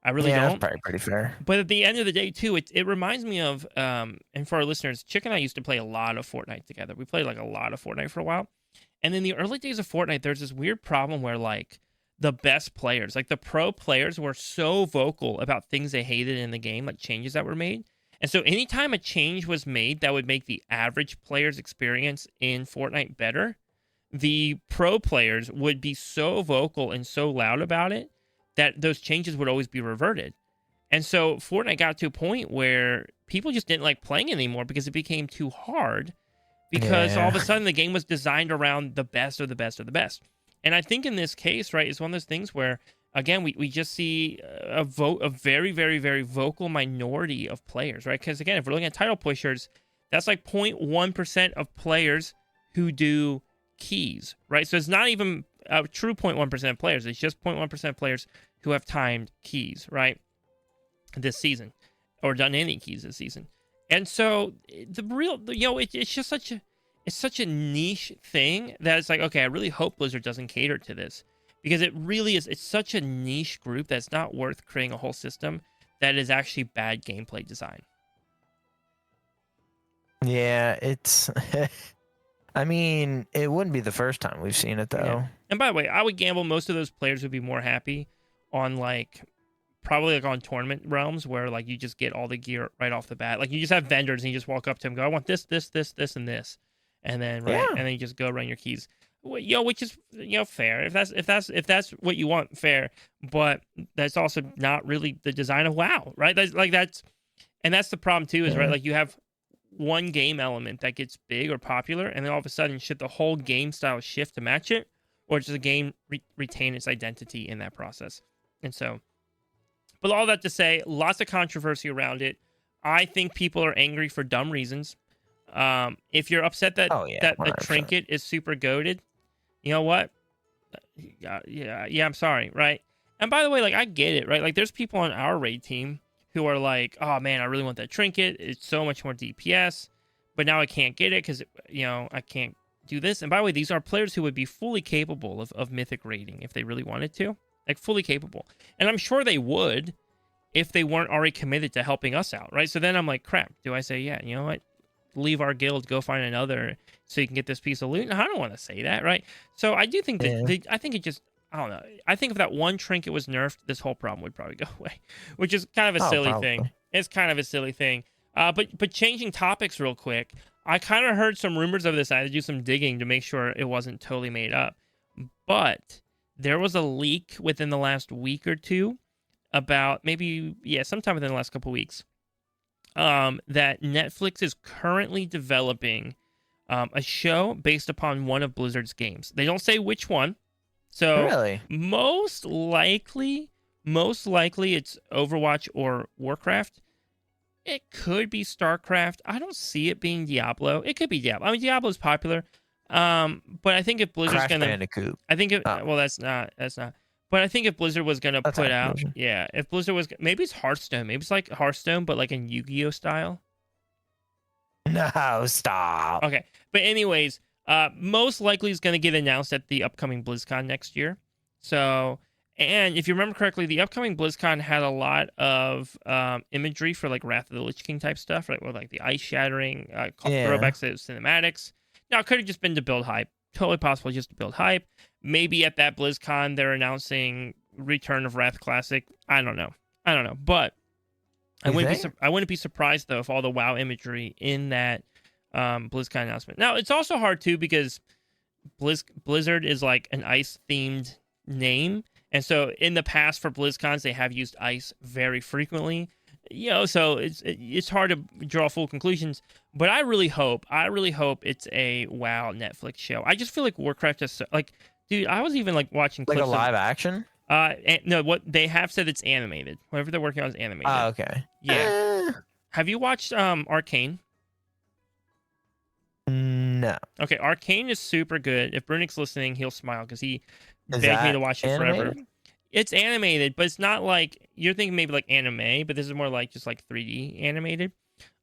I really don't. That's probably pretty fair. But at the end of the day, too, it reminds me of, and for our listeners, Chick and I used to play a lot of Fortnite together. We played like a lot of Fortnite for a while. And in the early days of Fortnite, there's this weird problem where like the best players, like the pro players, were so vocal about things they hated in the game, like changes that were made. And so anytime a change was made that would make the average player's experience in Fortnite better, the pro players would be so vocal and so loud about it that those changes would always be reverted. And so Fortnite got to a point where people just didn't like playing anymore because it became too hard. because all of a Yeah. sudden the game was designed around the best of the best of the best. And I think in this case, right, it's one of those things where, again, we just see a very, very, very vocal minority of players, right? Because, again, if we're looking at title pushers, that's like 0.1% of players who do keys, right? So it's not even a true 0.1% of players. It's just 0.1% of players who have timed keys, right, this season, or done any keys this season. And so the real, it's just such a niche thing that it's like, okay, I really hope Blizzard doesn't cater to this, because it really is. It's such a niche group that's not worth creating a whole system that is actually bad gameplay design. Yeah, it's. I mean, it wouldn't be the first time we've seen it, though. Yeah. And by the way, I would gamble most of those players would be more happy on probably on tournament realms where like you just get all the gear right off the bat. Like you just have vendors and you just walk up to them, and go, I want this, this, this, this, and this, and then and then you just go run your keys. Which is fair. If that's what you want, fair. But that's also not really the design of WoW, right? That's the problem too. Is right, like you have one game element that gets big or popular, and then all of a sudden, should the whole game style shift to match it, or does the game retain its identity in that process? And so, but all that to say, lots of controversy around it. I think people are angry for dumb reasons. If you're upset that that the trinket is super goated, you know what? Yeah, I'm sorry, right? And by the way, like I get it, right? Like there's people on our raid team who are like, oh man, I really want that trinket. It's so much more DPS, but now I can't get it because I can't do this. And by the way, these are players who would be fully capable of mythic raiding if they really wanted to, like fully capable. And I'm sure they would if they weren't already committed to helping us out, right? So then I'm like, crap. Do I say, yeah, you know what? Leave our guild, go find another so you can get this piece of loot? No, I don't want to say that, right? So I do think that I think it just, I don't know. I think if that one trinket was nerfed, this whole problem would probably go away, which is kind of a silly thing. It's kind of a silly thing. But changing topics real quick, I kind of heard some rumors of this. I had to do some digging to make sure it wasn't totally made up. But there was a leak within the last week or two about sometime within the last couple weeks, that Netflix is currently developing a show based upon one of Blizzard's games. They don't say which one. So really? most likely it's Overwatch or Warcraft. It could be StarCraft. I don't see it being Diablo. It could be Diablo. I mean, Diablo is popular. But I think if Blizzard's Crash Bandicoot. I think well, that's not. But I think if Blizzard was gonna put out, if Blizzard was, maybe it's Hearthstone. Maybe it's like Hearthstone, but like in Yu-Gi-Oh style. No, stop. Okay, but anyways, most likely is gonna get announced at the upcoming BlizzCon next year. So, and if you remember correctly, the upcoming BlizzCon had a lot of imagery for like Wrath of the Lich King type stuff, right? With like the ice shattering, throwbacks to cinematics. Now it could have just been to build hype. Totally possible just to build hype. Maybe at that BlizzCon they're announcing Return of Wrath Classic. I don't know. But I wouldn't be surprised though if all the WoW imagery in that BlizzCon announcement. Now it's also hard too because Blizzard is like an ice themed name, and so in the past for BlizzCons they have used ice very frequently. So it's hard to draw full conclusions, but I really hope it's a WoW Netflix show. I just feel like Warcraft is dude, I was even like watching clips like a live action. No, what they have said it's animated. Whatever they're working on is animated. Oh, okay. Yeah. Have you watched Arcane? No. Okay, Arcane is super good. If Brunick's listening, he'll smile because he begged me to watch it forever. It's animated, but it's not like you're thinking maybe like anime, but this is more like just like 3D animated.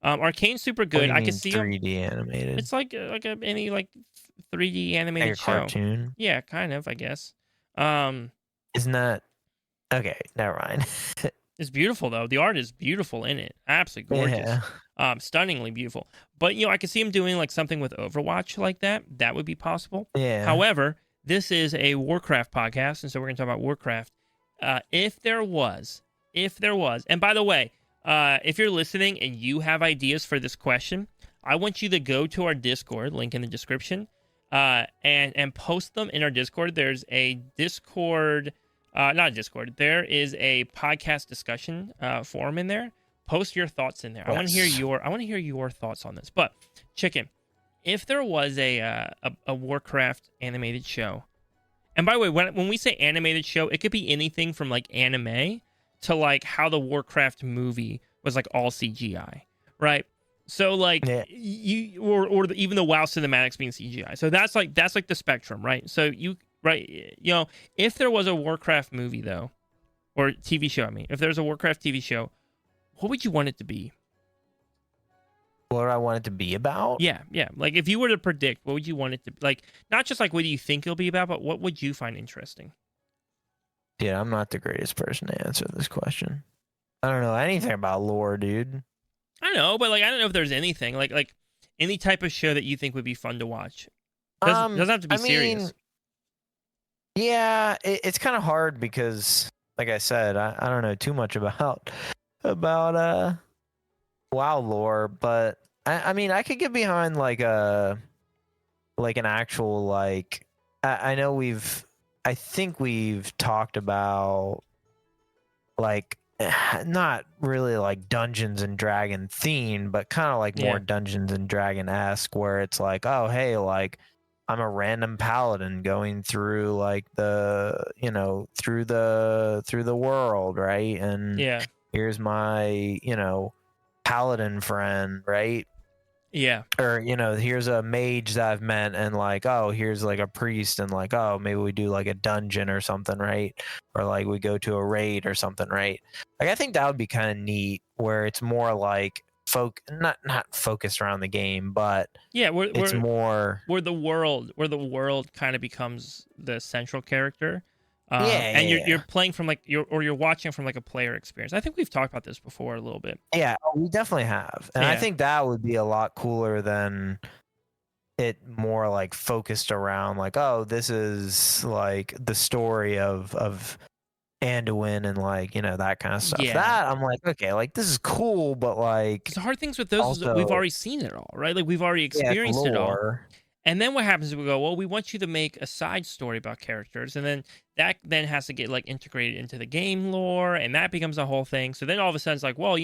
Arcane's super good. I can see 3D animated. It's like any like 3D animated like a show. Cartoon. Yeah, kind of, I guess. Isn't that okay? Never mind. It's beautiful though. The art is beautiful in it. Absolutely gorgeous. Yeah. Stunningly beautiful. But I could see him doing like something with Overwatch like that. That would be possible. Yeah. However, this is a Warcraft podcast, and so we're going to talk about Warcraft. If there was, and by the way, if you're listening and you have ideas for this question, I want you to go to our Discord, link in the description, and post them in our Discord. There's a Discord, not a Discord. There is a podcast discussion forum in there. Post your thoughts in there. Yes. I want to hear your thoughts on this. But Chicken, if there was a Warcraft animated show, and by the way, when we say animated show, it could be anything from like anime to like how the Warcraft movie was like all CGI, right? So like even the WoW cinematics being CGI. So that's like the spectrum, right? So if there was a Warcraft movie though, or TV show, if there's a Warcraft TV show, what would you want it to be? What I want it to be about? Yeah. Like if you were to predict, what would you want it to be? Like not just like what do you think it'll be about, but what would you find interesting? Yeah, I'm not the greatest person to answer this question. I don't know anything about lore, dude. I know, but like I don't know if there's anything like any type of show that you think would be fun to watch. Doesn't have to be serious. Yeah, it's kind of hard because, like I said, I don't know too much about WoW lore, but I could get behind like an actual like I think we've talked about like not really like Dungeons and Dragon themed, but kind of like more Dungeons and Dragon-esque, where it's like, oh hey, like I'm a random paladin going through like the through the world, right? And here's my paladin friend, right? Yeah. Or here's a mage that I've met, and like, oh, here's like a priest, and like, oh, maybe we do like a dungeon or something, right? Or like we go to a raid or something, right? Like I think that would be kind of neat, where it's more like not focused around the game, but it's more where the world kind of becomes the central character. And you're playing from like you're watching from like a player experience. I think we've talked about this before a little bit. Yeah, we definitely have, and I think that would be a lot cooler than it more like focused around like, oh, this is like the story of Anduin and like that kind of stuff. Yeah. That I'm like, okay, like this is cool, but like the hard things with those is that we've already seen it all, right? Like we've already experienced it all. And then what happens is we go, well, we want you to make a side story about characters, and then that then has to get like integrated into the game lore, and that becomes a whole thing. So then all of a sudden it's like, well,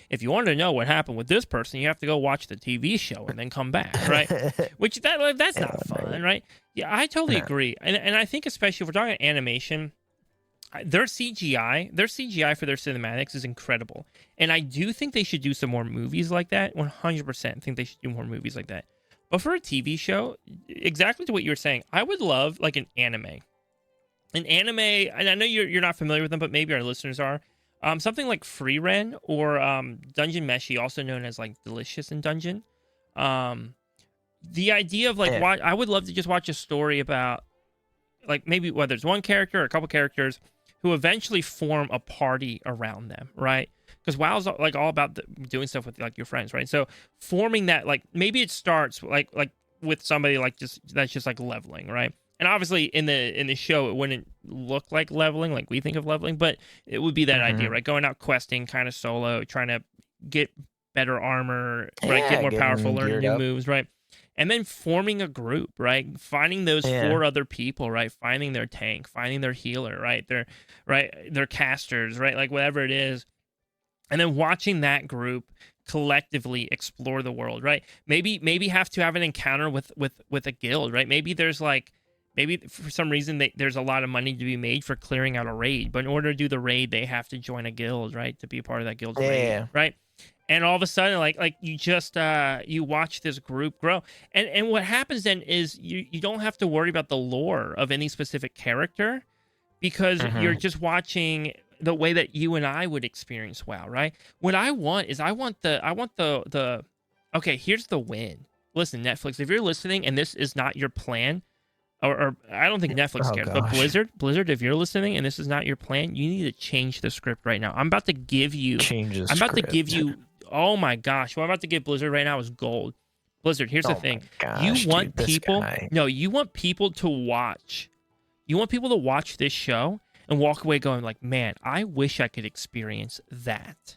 if you wanted to know what happened with this person, you have to go watch the TV show and then come back, right? Which that's not fun, right? Yeah, I totally agree, and I think especially if we're talking animation, their CGI for their cinematics is incredible, and I do think they should do some more movies like that. 100% think they should do more movies like that. But for a TV show, exactly to what you were saying, I would love like an anime. An anime, and I know you're not familiar with them, but maybe our listeners are. Something like Free Ren or Dungeon Meshi, also known as like Delicious in Dungeon. The idea of like I would love to just watch a story about like maybe whether it's one character or a couple characters who eventually form a party around them, right? Because WoW's like all about doing stuff with like your friends, right? So forming that, like maybe it starts like with somebody like that's just like leveling, right? And obviously in the show it wouldn't look like leveling like we think of leveling, but it would be that idea, right? Going out questing kind of solo, trying to get better armor, right? Get more powerful, learn new moves, right? And then forming a group, right? Finding those 4 other people, right? Finding their tank, finding their healer, right? Their casters, right? Like whatever it is. And then watching that group collectively explore the world, right? Maybe have to have an encounter with a guild, right? Maybe for some reason there's a lot of money to be made for clearing out a raid, but in order to do the raid, they have to join a guild, right? To be a part of that guild's raid, right? And all of a sudden, like you just you watch this group grow, and what happens then is you don't have to worry about the lore of any specific character, because you're just watching the way that you and I would experience WoW, right? What I want is I want the okay, here's the win. Listen, Netflix, if you're listening and this is not your plan, or I don't think Netflix cares, but Blizzard, if you're listening and this is not your plan, you need to change the script right now. I'm about to give you oh my gosh, what I'm about to give Blizzard right now is gold. Blizzard, here's the thing. You want people to watch. You want people to watch this show and walk away going like, man, I wish I could experience that.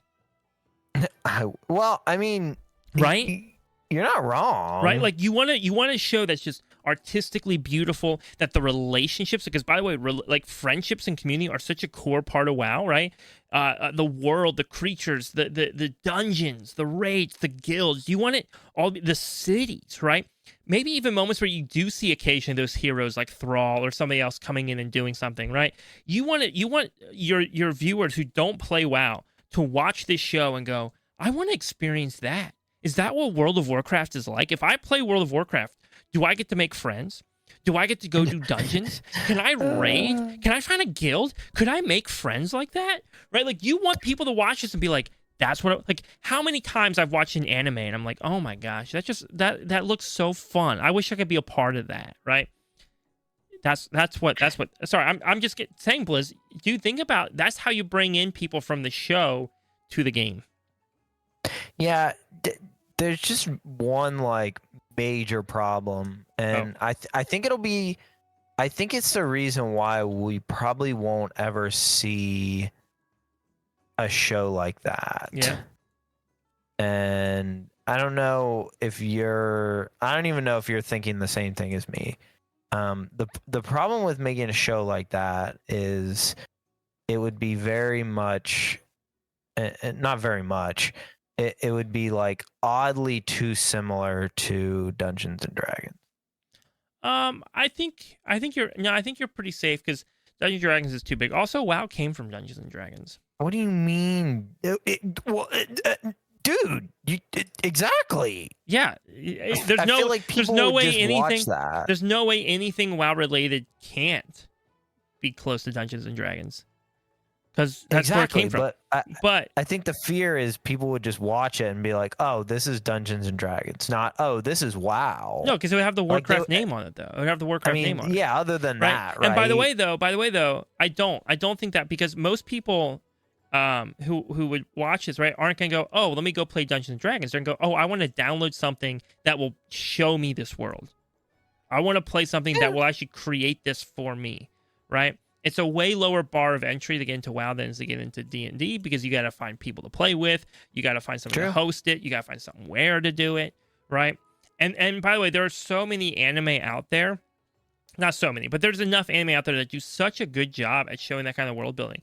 Well, I mean, right? You're not wrong. Right? Like you want a show that's just artistically beautiful, that the relationships, because by the way, like friendships and community are such a core part of WoW, right? The world, the creatures, the dungeons, the raids, the guilds. You want it all, the cities, right? Maybe even moments where you do see occasionally those heroes like Thrall or somebody else coming in and doing something, right? You want your viewers who don't play WoW to watch this show and go, I want to experience that. Is that what World of Warcraft is like? If I play World of Warcraft, do I get to make friends? Do I get to go do dungeons? Can I raid? Can I find a guild? Could I make friends like that? Right? Like, you want people to watch this and be like, that's what, like, how many times I've watched an anime and I'm like, oh my gosh, that looks so fun. I wish I could be a part of that, right? That's what, sorry, I'm just saying, Blizz, do you think about, that's how you bring in people from the show to the game. Yeah, there's just one like major problem, and I think I think it's the reason why we probably won't ever see a show like that. Yeah. And I don't even know if you're thinking the same thing as me. The problem with making a show like that is it would be very much, not very much. It would be like oddly too similar to Dungeons and Dragons. I think you're pretty safe because Dungeons and Dragons is too big. Also, WoW came from Dungeons and Dragons. What do you mean? Dude, exactly. Yeah, there's no way anything WoW related can't be close to Dungeons and Dragons. Because that's where it came from. But I think the fear is people would just watch it and be like, "Oh, this is Dungeons and Dragons," not "Oh, this is WoW." No, because it would have the Warcraft name on it, though. It would have the Warcraft name on it. Yeah. Other than that, right? And by the way, though, I don't think that, because most people, who would watch this, right, aren't gonna go, "Oh, let me go play Dungeons and Dragons." They're gonna go, "Oh, I want to download something that will show me this world. I want to play something that will actually create this for me," right? It's a way lower bar of entry to get into WoW than to get into D&D, because you got to find people to play with. You got to find someone to host it. You got to find somewhere to do it, right? And by the way, there are so many anime out there. Not so many, but there's enough anime out there that do such a good job at showing that kind of world building.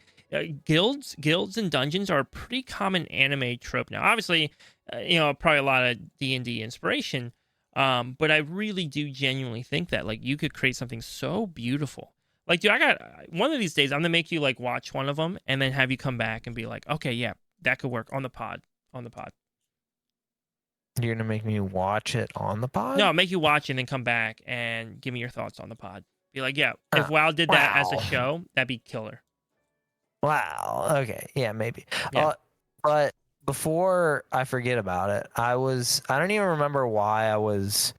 Guilds and dungeons are a pretty common anime trope now. Obviously, probably a lot of D&D inspiration, but I really do genuinely think that, like, you could create something so beautiful. Like, dude, I got one of these days, I'm going to make you, like, watch one of them and then have you come back and be like, okay, yeah, that could work on the pod. You're going to make me watch it on the pod? No, make you watch it and then come back and give me your thoughts on the pod. Be like, yeah, if WoW did that as a show, that'd be killer. Wow. Okay. Yeah, maybe. Yeah. But before I forget about it, I don't even remember why I was...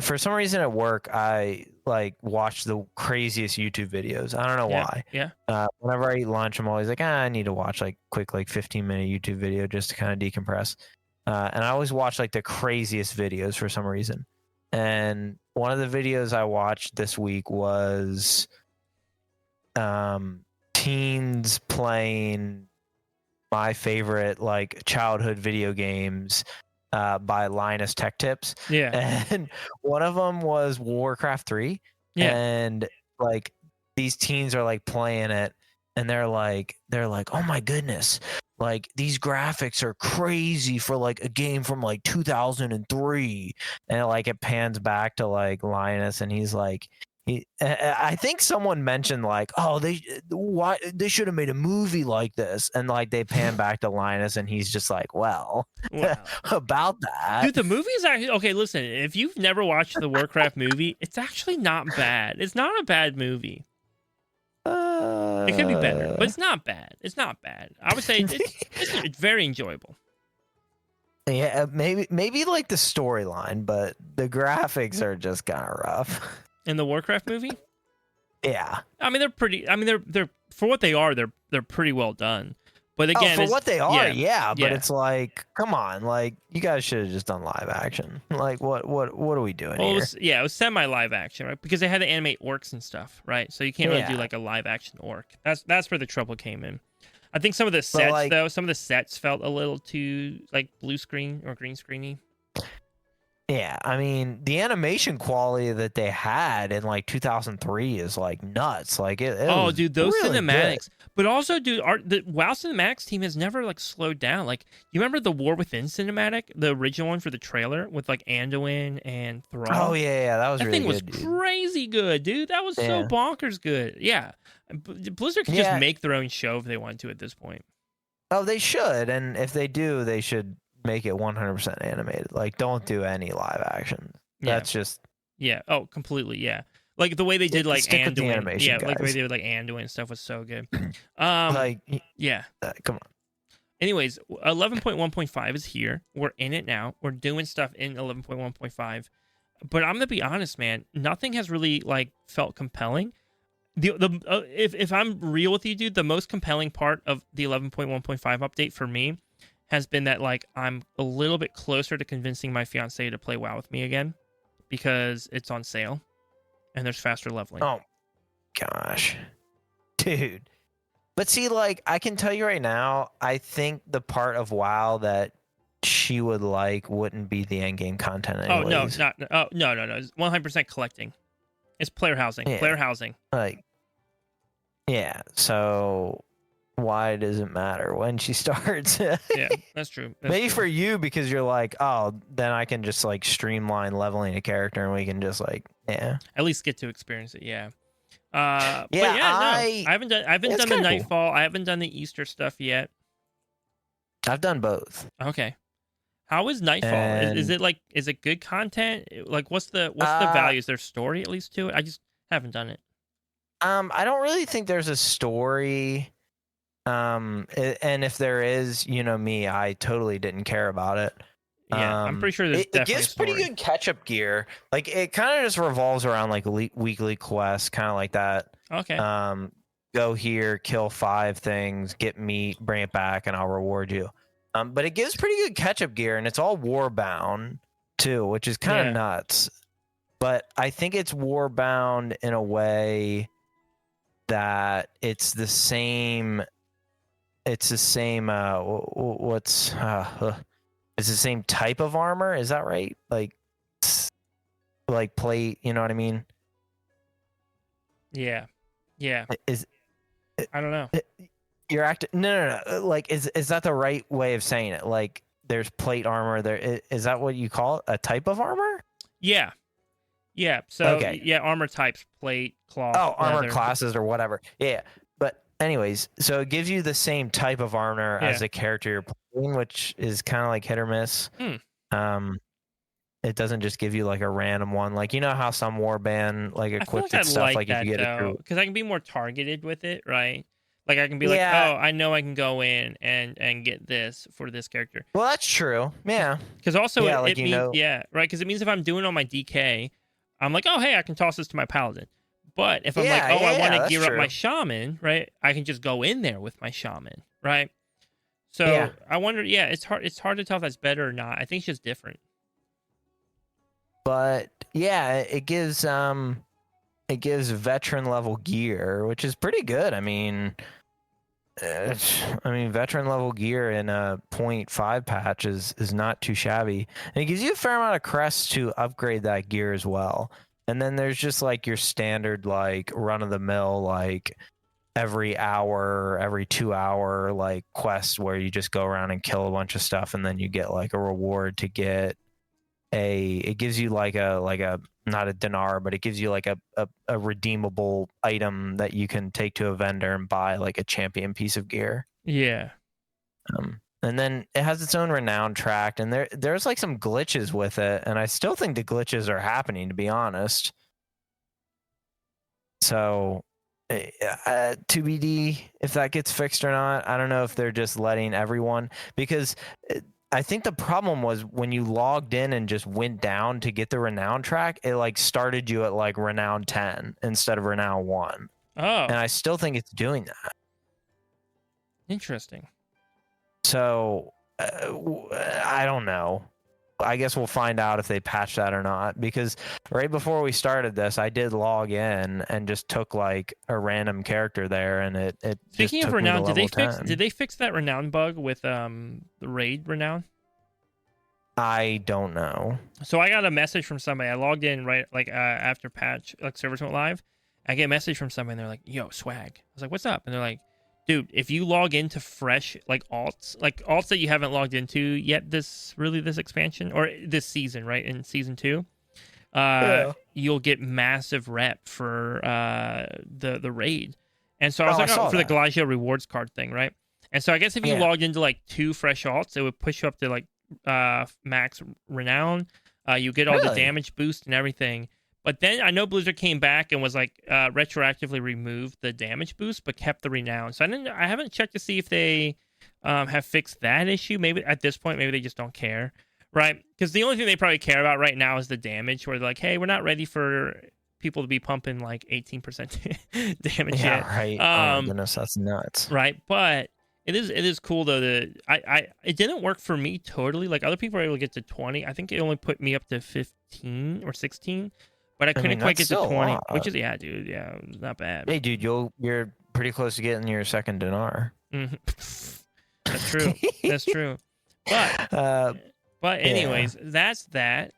for some reason at work, I like watch the craziest YouTube videos. I don't know why. Yeah. Whenever I eat lunch, I'm always like, I need to watch like quick, like 15-minute YouTube video just to kind of decompress. And I always watch like the craziest videos for some reason. And one of the videos I watched this week was teens playing my favorite like childhood video games by Linus Tech Tips. Yeah. And one of them was Warcraft 3. Yeah. And like these teens are like playing it and they're like, oh my goodness, like these graphics are crazy for like a game from like 2003. And like it pans back to like Linus and he's like, I think someone mentioned like, oh, they should have made a movie like this, and like they pan back to Linus, and he's just like, well, about that. Dude, the movie is actually okay. Listen, if you've never watched the Warcraft movie, it's actually not bad. It's not a bad movie. It could be better, but it's not bad. It's not bad. I would say it's very enjoyable. Yeah, maybe like the storyline, but the graphics are just kind of rough. In the Warcraft movie? Yeah. I mean, they're pretty. I mean, they're for what they are. They're pretty well done. But again, for what they are, yeah. But it's like, come on, like you guys should have just done live action. Like, what are we doing here? It was semi live action, right? Because they had to animate orcs and stuff, right? So you can't really do like a live action orc. That's where the trouble came in. I think some of the sets like- though, some of the sets felt a little too like blue screen or green screeny. Yeah, I mean, the animation quality that they had in like 2003 is like nuts. Like it was Dude, those really cinematics. But also, dude, the WoW cinematics team has never like slowed down. Like, you remember the War Within cinematic, the original one for the trailer with like Anduin and good. Thrall? Oh yeah, that was That really thing was good, dude. crazy good, dude. That was so Yeah. bonkers good. Yeah. Blizzard could Yeah. just make their own show if they wanted to at this point. Oh, they should, and if they do, they should make it 100% animated. Like, don't do any live action. Yeah. That's just Yeah. Oh, completely. Yeah. Like the way they did like Stick with the Anduin. animation, Yeah, like the way guys. they did like Anduin and stuff was so good. like, Yeah. come on. Anyways, 11.1.5 is here. We're in it now. We're doing stuff in 11.1.5. But I'm gonna be honest, man. Nothing has really like felt compelling. If I'm real with you, dude, the most compelling part of the 11.1.5 update for me has been that like I'm a little bit closer to convincing my fiance to play WoW with me again because it's on sale and there's faster leveling. Oh, gosh, dude. But see, like, I can tell you right now, I think the part of WoW that she would like wouldn't be the end game content Oh anyways. no, no. It's 100% collecting. It's player housing. Yeah. Player housing. Like, yeah. So why does it matter when she starts? Yeah, that's true. That's Maybe true. for you because you're like, oh, then I can just like streamline leveling a character and we can just like, yeah. At least get to experience it. Yeah. Yeah, but yeah, I haven't done. it's done the kinda cool. Nightfall. I haven't done the Easter stuff yet. I've done both. Okay. How is Nightfall? Is And- it like is it good content? Like what's the value? Is there story at least to it? I just haven't done it. I don't really think there's a story. And if there is, you know me, I totally didn't care about it. Yeah, I'm pretty sure there's it definitely gives a story. pretty good catch-up gear. Like it kind of just revolves around like weekly quests, kind of like that. Okay. Go here, kill 5 things, get meat, bring it back, and I'll reward you. But it gives pretty good catch-up gear, and it's all war-bound too, which is kind of Yeah. nuts. But I think it's war-bound in a way that it's the same. It's the same. It's the same type of armor. Is that right? Like plate. You know what I mean? Yeah. Yeah. Is I don't know. you're acting? No. Like, is that the right way of saying it? Like, there's plate armor. There is that what you call it? A type of armor? Yeah. Yeah. So Okay. yeah, armor types, plate, cloth. Oh, armor leather. classes or whatever. Yeah. But anyways, so it gives you the same type of armor as Yeah. the character you're playing, which is kind of like hit or miss. It doesn't just give you like a random one. Like, you know how some Warband like I feel equipped like I stuff, like like that if you get it though, through. because I can be more targeted with it, right? Like I can be like, Yeah. oh, I know I can go in and get this for this character. Well, that's true. Yeah. Because also Yeah, it like, you means know- yeah, right? Because it means if I'm doing on my DK, I'm like, oh hey, I can toss this to my paladin. But if I'm like, Yeah, oh, I want to that's gear up my true. shaman, right? I can just go in there with my shaman, right? So Yeah. I wonder, yeah, it's hard to tell if that's better or not. I think it's just different. But yeah, it gives veteran level gear, which is pretty good. I mean, veteran level gear in a 0.5 patch is not too shabby, and it gives you a fair amount of crests to upgrade that gear as well. And then there's just like your standard like run of the mill like every hour, every 2 hour like quest where you just go around and kill a bunch of stuff, and then you get like a reward to get it gives you like a not a dinar, but it gives you like a redeemable item that you can take to a vendor and buy like a champion piece of gear. Yeah. And then it has its own renown track, and there's like some glitches with it, and I still think the glitches are happening, to be honest. So TBD if that gets fixed or not. I don't know if they're just letting everyone, because I think the problem was when you logged in and just went down to get the renown track, it like started you at like renown 10 instead of renown 1. Oh, And I still think it's doing that. interesting. So I don't know. I guess we'll find out if they patch that or not, because right before we started this, I did log in and just took like a random character there, and it just Speaking of took me to renown, level 10. did they fix that renown bug with the raid renown? I don't know. So I got a message from somebody. I logged in right after patch, like servers went live. I get a message from somebody, and they're like, "Yo, swag." I was like, "What's up?" And they're like, "Dude, if you log into fresh alts that you haven't logged into yet, this expansion or this season, right in season 2, you'll get massive rep for the raid." And so I was like, for the Galagio rewards card thing, right? And so I guess if you logged into like 2 fresh alts, it would push you up to like max renown. You get all the damage boost and everything. But then I know Blizzard came back and was like retroactively removed the damage boost, but kept the renown. So I haven't checked to see if they have fixed that issue. Maybe at this point, maybe they just don't care, right? Because the only thing they probably care about right now is the damage. Where they're like, hey, we're not ready for people to be pumping like 18% damage yet. Right. Oh my goodness, that's nuts. Right, but it is cool though. It didn't work for me totally. Like other people were able to get to 20. I think it only put me up to 15 or 16. But I couldn't quite get to 20, which is, dude, not bad. Hey, dude, you're pretty close to getting your second dinar. Mm-hmm. That's true. That's true. But anyways, that's that.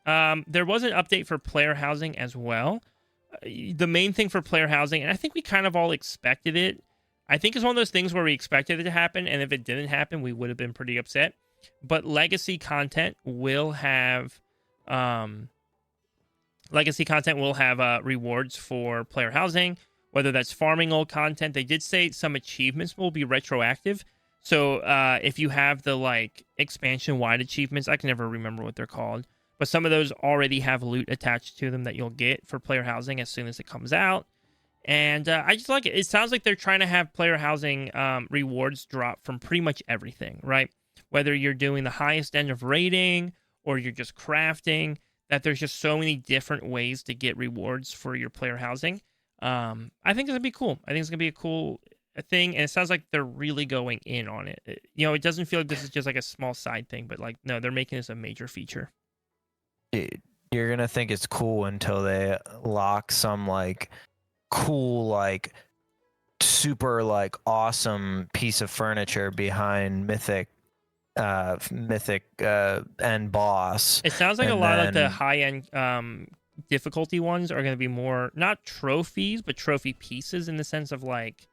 There was an update for player housing as well. The main thing for player housing, and I think we kind of all expected it. I think it's one of those things where we expected it to happen, and if it didn't happen, we would have been pretty upset. But legacy content will have... rewards for player housing, whether that's farming old content. They did say some achievements will be retroactive. So if you have the like expansion-wide achievements, I can never remember what they're called, but some of those already have loot attached to them that you'll get for player housing as soon as it comes out. And I just like it. It sounds like they're trying to have player housing rewards drop from pretty much everything, right? Whether you're doing the highest end of raiding or you're just crafting, that there's just so many different ways to get rewards for your player housing. I think it's going to be cool. I think it's going to be a cool thing, and it sounds like they're really going in on it. It doesn't feel like this is just like a small side thing, but like, no, they're making this a major feature. Dude, you're going to think it's cool until they lock some like cool, like super like awesome piece of furniture behind Mythic end boss. It sounds like a lot of the high-end difficulty ones are going to be more not trophies but trophy pieces, in the sense of like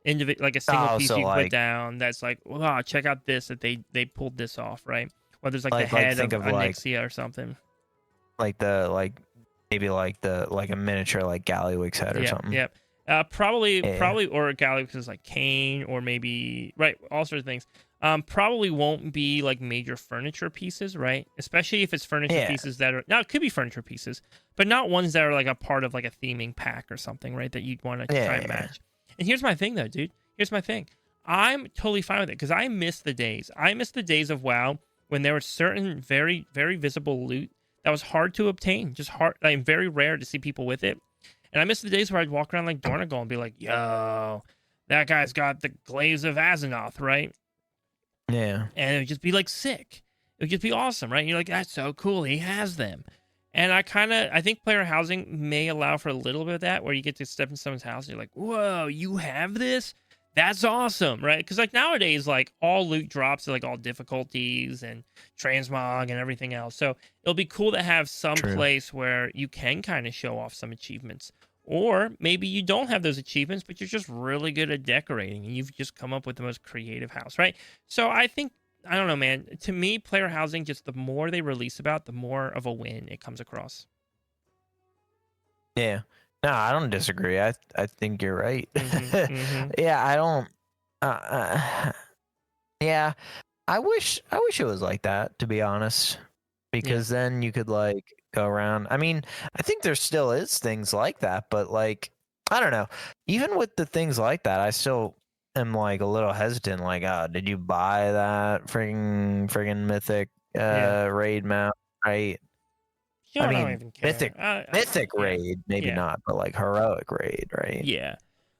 like a single piece you put down that's like, wow, check out this, that they pulled this off, right? Whether it's like the head of Onyxia or something, maybe a miniature like Gallywig's head or something. Probably or Gallywig's is like Kane, or maybe all sorts of things. Probably won't be like major furniture pieces, right? Especially if it's furniture pieces that are... Now, it could be furniture pieces, but not ones that are like a part of like a theming pack or something, right? That you'd want to try and match. And here's my thing, though, dude. Here's my thing. I'm totally fine with it, because I miss the days. I miss the days of WoW when there was certain very, very visible loot that was hard to obtain. Just hard, like very rare to see people with it. And I miss the days where I'd walk around like Dornagal and be like, yo, that guy's got the Glaives of Azeroth, right? Yeah. And it would just be like sick. It would just be awesome, right? And you're like, that's so cool. He has them. And I think player housing may allow for a little bit of that, where you get to step in someone's house and you're like, whoa, you have this? That's awesome, right? Because like nowadays, like all loot drops are like all difficulties and transmog and everything else. So it'll be cool to have some place where you can kind of show off some achievements. Or maybe you don't have those achievements, but you're just really good at decorating and you've just come up with the most creative house, right? So I think, I don't know, man. To me, player housing, just the more they release about, the more of a win it comes across. Yeah. No, I don't disagree. I think you're right. Yeah, I don't. Yeah, I wish it was like that, to be honest, because then you could like go around. I mean, I think there still is things like that, but like, I don't know. Even with the things like that, I still am like a little hesitant. Like, did you buy that friggin' Mythic raid mount, right? I mean, don't even care. Mythic raid, maybe not, but like heroic raid, right? Yeah.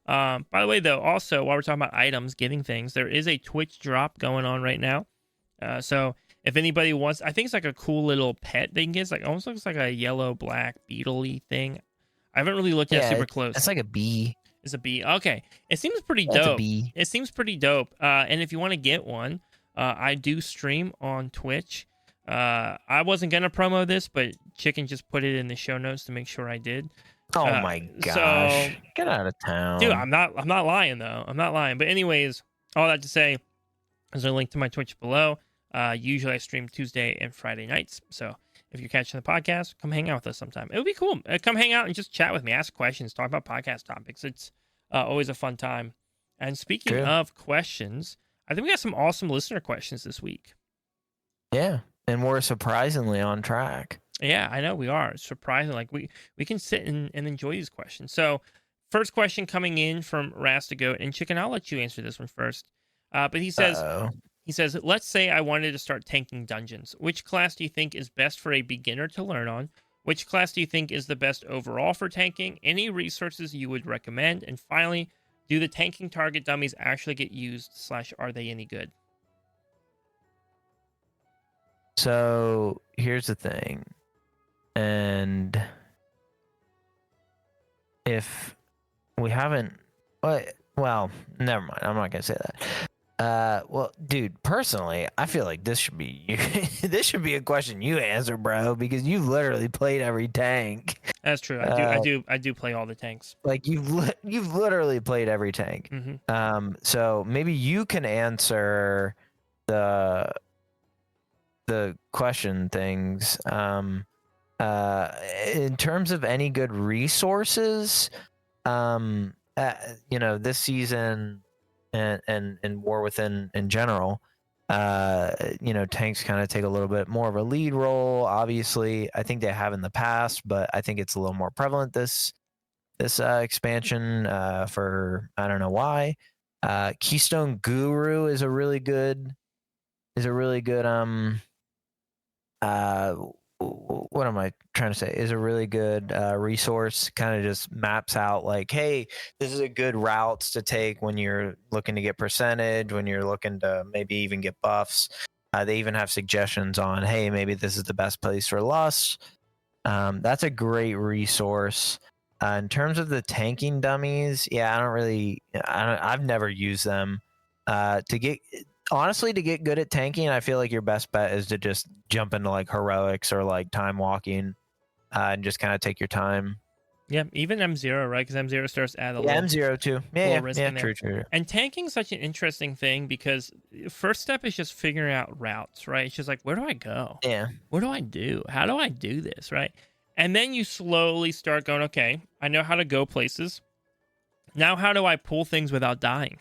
By the way, though, also while we're talking about items, getting things, there is a Twitch drop going on right now. So if anybody wants, I think it's like a cool little pet they can get. It's like almost looks like a yellow black beetle-y thing. I haven't really looked at it super close. It's like a bee. It's a bee. Okay, it seems pretty That's a dope. bee. It seems pretty dope. And if you want to get one, I do stream on Twitch. I wasn't gonna promo this, but Chicken just put it in the show notes to make sure I did. Oh my gosh! So, get out of town, dude. I'm not lying though. I'm not lying. But anyways, all that to say, there's a link to my Twitch below. Usually I stream Tuesday and Friday nights. So if you're catching the podcast, come hang out with us sometime. It would be cool. Come hang out and just chat with me, ask questions, talk about podcast topics. It's always a fun time. And speaking of questions, I think we got some awesome listener questions this week. Yeah, and we're surprisingly on track. Yeah, I know we are. Surprising. Like we can sit and enjoy these questions. So first question coming in from Rastagoat, and Chicken, I'll let you answer this one first. But he says, let's say I wanted to start tanking dungeons. Which class do you think is best for a beginner to learn on? Which class do you think is the best overall for tanking? Any resources you would recommend? And finally, do the tanking target dummies actually get used / are they any good? So here's the thing. And if we haven't, well, never mind. I'm not going to say that. Well, dude, personally, I feel like this should be this should be a question you answer, bro, because you've literally played every tank. That's true. I do play all the tanks. Like you've literally played every tank. Mm-hmm. So maybe you can answer the question things. In terms of any good resources, this season. And War Within in general, tanks kind of take a little bit more of a lead role. Obviously, I think they have in the past, but I think it's a little more prevalent this expansion for I don't know why. Keystone Guru is a really good what am I trying to say? Is a really good resource. Kind of just maps out like, hey, this is a good routes to take when you're looking to get percentage, when you're looking to maybe even get buffs. They even have suggestions on, hey, maybe this is the best place for Lust. That's a great resource. In terms of the tanking dummies, yeah, I've never used them. Honestly, to get good at tanking, I feel like your best bet is to just jump into like heroics or like time walking, and just kind of take your time. Yeah, even M0, right? Because M0 starts at a little M0 too. Yeah, true. And tanking's such an interesting thing because first step is just figuring out routes, right? It's just like, where do I go? Yeah. What do I do? How do I do this, right? And then you slowly start going, okay, I know how to go places. Now, how do I pull things without dying?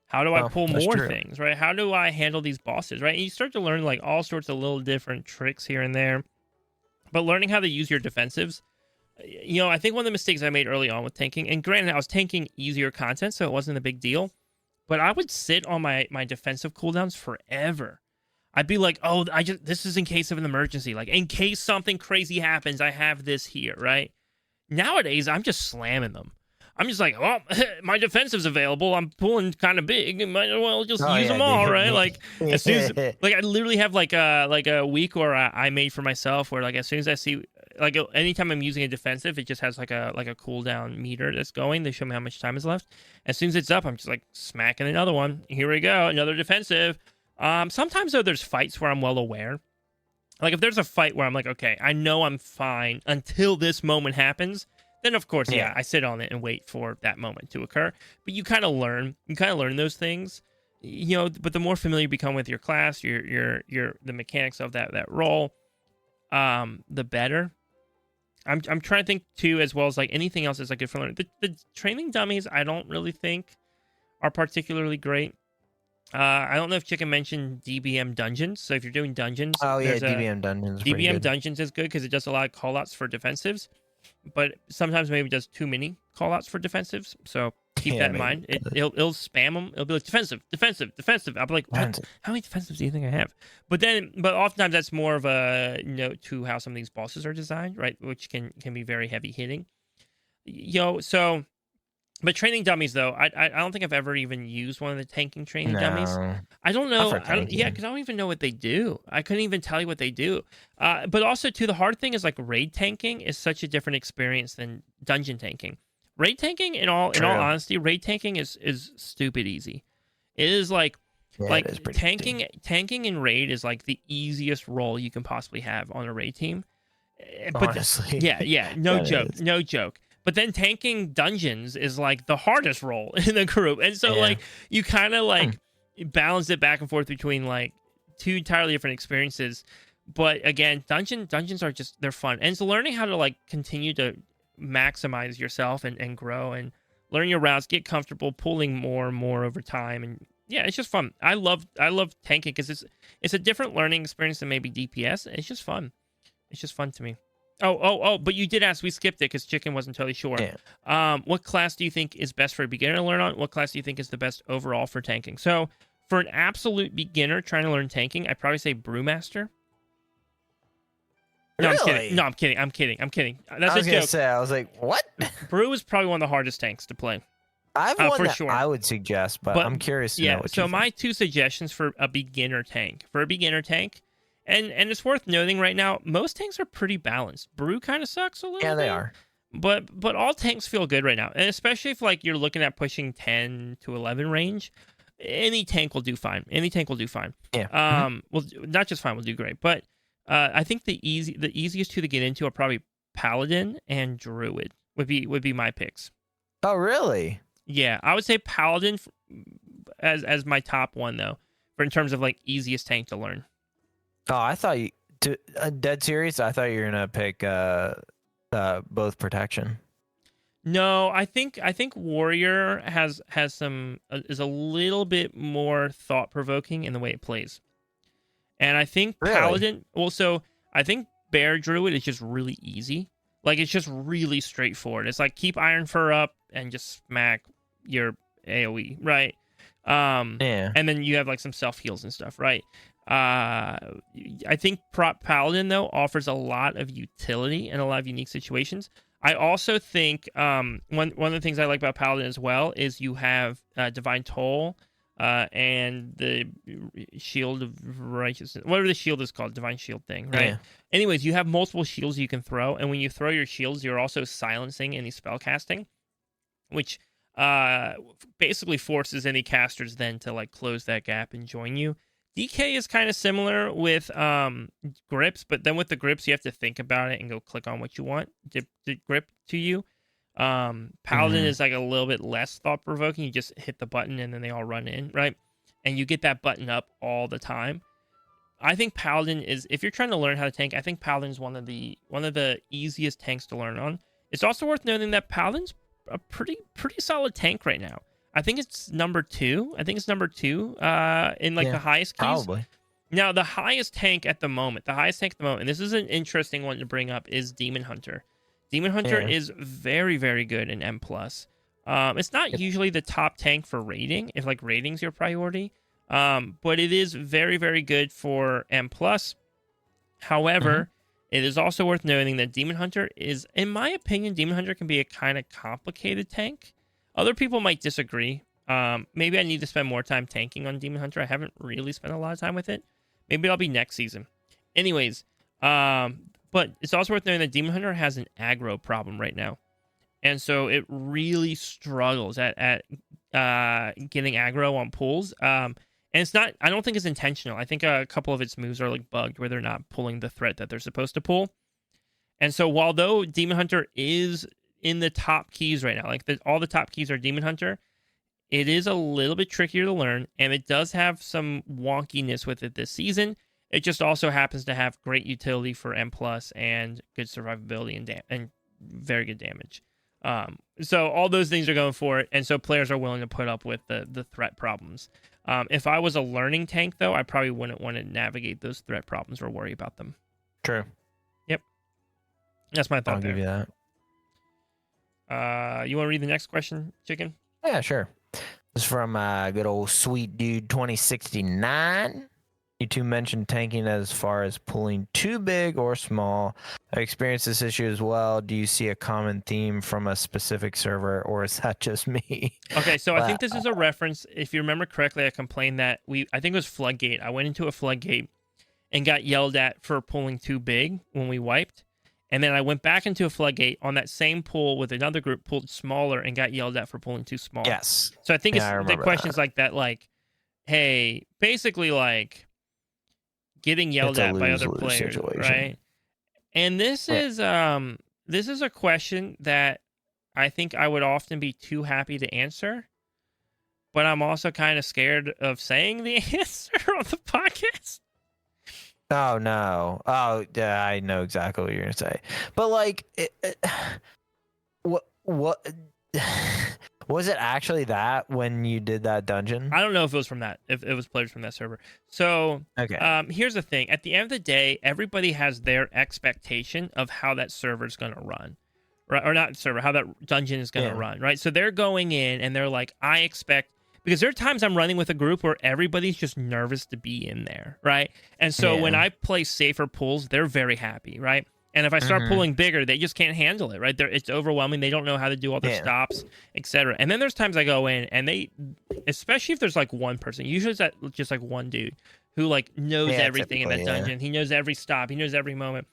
How do I pull more things, right? How do I handle these bosses, right? And you start to learn like all sorts of little different tricks here and there. But learning how to use your defensives, I think one of the mistakes I made early on with tanking, and granted, I was tanking easier content, so it wasn't a big deal, but I would sit on my defensive cooldowns forever. I'd be like, oh, this is in case of an emergency. Like, in case something crazy happens, I have this here, right? Nowadays, I'm just slamming them. I'm just like, well, my defensive's available. I'm pulling kind of big. Might as well just use them all, right? Like, as soon as, like, I literally have like a week where I made for myself where like as soon as I see like anytime I'm using a defensive, it just has like a cooldown meter that's going. They show me how much time is left. As soon as it's up, I'm just like smacking another one. Here we go, another defensive. Sometimes though, there's fights where I'm well aware. Like if there's a fight where I'm like, okay, I know I'm fine until this moment happens. Then of course, yeah, I sit on it and wait for that moment to occur. But you kind of learn those things, But the more familiar you become with your class, the mechanics of that role, the better. I'm trying to think too, as well as like anything else is like good for learning. The training dummies, I don't really think are particularly great. I don't know if Chicken mentioned DBM Dungeons. So if you're doing dungeons, DBM Dungeons. DBM Dungeons is good because it does a lot of callouts for defensives. But sometimes maybe does too many callouts for defensives, so keep that in mind. It'll spam them. It'll be like defensive. I'll be like, what? How many defensives do you think I have? But oftentimes that's more of a note to how some of these bosses are designed, right? Which can be very heavy hitting. So But training dummies, though, I don't think I've ever even used one of the tanking training dummies. No. I don't know. for Yeah, tanking. because I don't even know what they do. I couldn't even tell you what they do. But also, too, the hard thing is like raid tanking is such a different experience than dungeon tanking. Raid tanking, in all honesty, raid tanking is stupid easy. It is like Yeah, it is pretty tanking in raid is like the easiest role you can possibly have on a raid team. But honestly. yeah, no That joke, is. no joke. But then tanking dungeons is like the hardest role in the group, and so Yeah. like you kind of like balance it back and forth between like two entirely different experiences. But again, dungeons are just they're fun, and it's learning how to like continue to maximize yourself and grow and learn your routes, get comfortable, pulling more and more over time, and yeah, it's just fun. I love tanking because it's a different learning experience than maybe DPS. It's just fun. It's just fun to me. Oh! But you did ask. We skipped it because Chicken wasn't totally sure. Yeah. What class do you think is best for a beginner to learn on? What class do you think is the best overall for tanking? So, for an absolute beginner trying to learn tanking, I'd probably say Brewmaster. No, I'm Really? kidding. No, I'm kidding. That's I was a gonna joke. say, I was like, what? Brew is probably one of the hardest tanks to play. I have one for that sure. I would suggest, but I'm curious to know what so you my two suggestions for a beginner tank. And it's worth noting right now, most tanks are pretty balanced. Brew kind of sucks a little bit. Yeah, they are. But all tanks feel good right now. And especially if like you're looking at pushing 10 to 11 range, any tank will do fine. Yeah. Well, not just fine, will do great. But I think the easiest two to get into are probably Paladin and Druid would be my picks. Oh, really? Yeah, I would say Paladin as my top one though, for in terms of like easiest tank to learn. Oh, I thought you. Dead serious? I thought you were gonna pick both protection. No, I think Warrior has some is a little bit more thought provoking in the way it plays, and I think Really? Paladin. Also, I think Bear Druid is just really easy. Like it's just really straightforward. It's like keep Iron Fur up and just smack your AOE, right? Yeah. And then you have like some self heals and stuff, right? I think Paladin though offers a lot of utility in a lot of unique situations. I also think one of the things I like about Paladin as well is you have Divine Toll and the Shield of Righteousness, whatever the shield is called, Divine Shield thing, right? Yeah. Anyways, you have multiple shields you can throw, and when you throw your shields, you're also silencing any spell casting, which basically forces any casters then to like close that gap and join you. DK is kind of similar with grips, but then with the grips, you have to think about it and go click on what you want to grip to you. Paladin is like a little bit less thought-provoking. You just hit the button and then they all run in, right? And you get that button up all the time. I think Paladin is, if you're trying to learn how to tank, I think Paladin is one of the easiest tanks to learn on. It's also worth noting that Paladin's a pretty solid tank right now. I think it's number 2. In like the highest keys. Probably. Now, the highest tank at the moment, and this is an interesting one to bring up, is Demon Hunter. Demon Hunter is very, very good in M+. It's not usually the top tank for raiding, if like raiding's your priority, but it is very, very good for M+. However, it is also worth noting that Demon Hunter is, in my opinion, Demon Hunter can be a kind of complicated tank. Other people might disagree. Maybe I need to spend more time tanking on Demon Hunter. I haven't really spent a lot of time with it. Maybe I'll be next season. Anyways, but it's also worth noting that Demon Hunter has an aggro problem right now. And so it really struggles at getting aggro on pulls. And it's not, I don't think it's intentional. I think a couple of its moves are like bugged where they're not pulling the threat that they're supposed to pull. And so although Demon Hunter is in the top keys right now, like all the top keys are Demon Hunter, it is a little bit trickier to learn, and it does have some wonkiness with it this season. It just also happens to have great utility for M+ and good survivability and very good damage. So all those things are going for it, and so players are willing to put up with the threat problems. If I was a learning tank, though, I probably wouldn't want to navigate those threat problems or worry about them. True. Yep. That's my thought I'll there. give you that. You want to read the next question, Chicken? Yeah, sure. This is from good old sweet dude 2069. You two mentioned tanking as far as pulling too big or small. I experienced this issue as well. Do you see a common theme from a specific server, or is that just me? Okay, so I think this is a reference. If you remember correctly, I complained that I think it was Floodgate. I went into a Floodgate and got yelled at for pulling too big when we wiped. And then I went back into a Floodgate on that same pool with another group, pulled smaller, and got yelled at for pulling too small. Yes. So I think Yeah, the questions like that, like, hey, basically like getting yelled at by other players, situation. right? And this is a question that I think I would often be too happy to answer, but I'm also kind of scared of saying the answer on the podcast. Oh no! Oh yeah, I know exactly what you're gonna say. But like, what was it actually that when you did that dungeon? I don't know if it was from that. If it was players from that server. So Okay. Here's the thing. At the end of the day, everybody has their expectation of how that server is gonna run, right? Or not server, how that dungeon is gonna run, right? So they're going in and they're like, I expect. Because there are times I'm running with a group where everybody's just nervous to be in there, right? And so when I play safer pulls, they're very happy, right? And if I start pulling bigger, they just can't handle it, right? It's overwhelming. They don't know how to do all their stops, etc. And then there's times I go in and they, especially if there's like one person, usually it's just like one dude who like knows everything in that dungeon. He knows every stop. He knows every moment.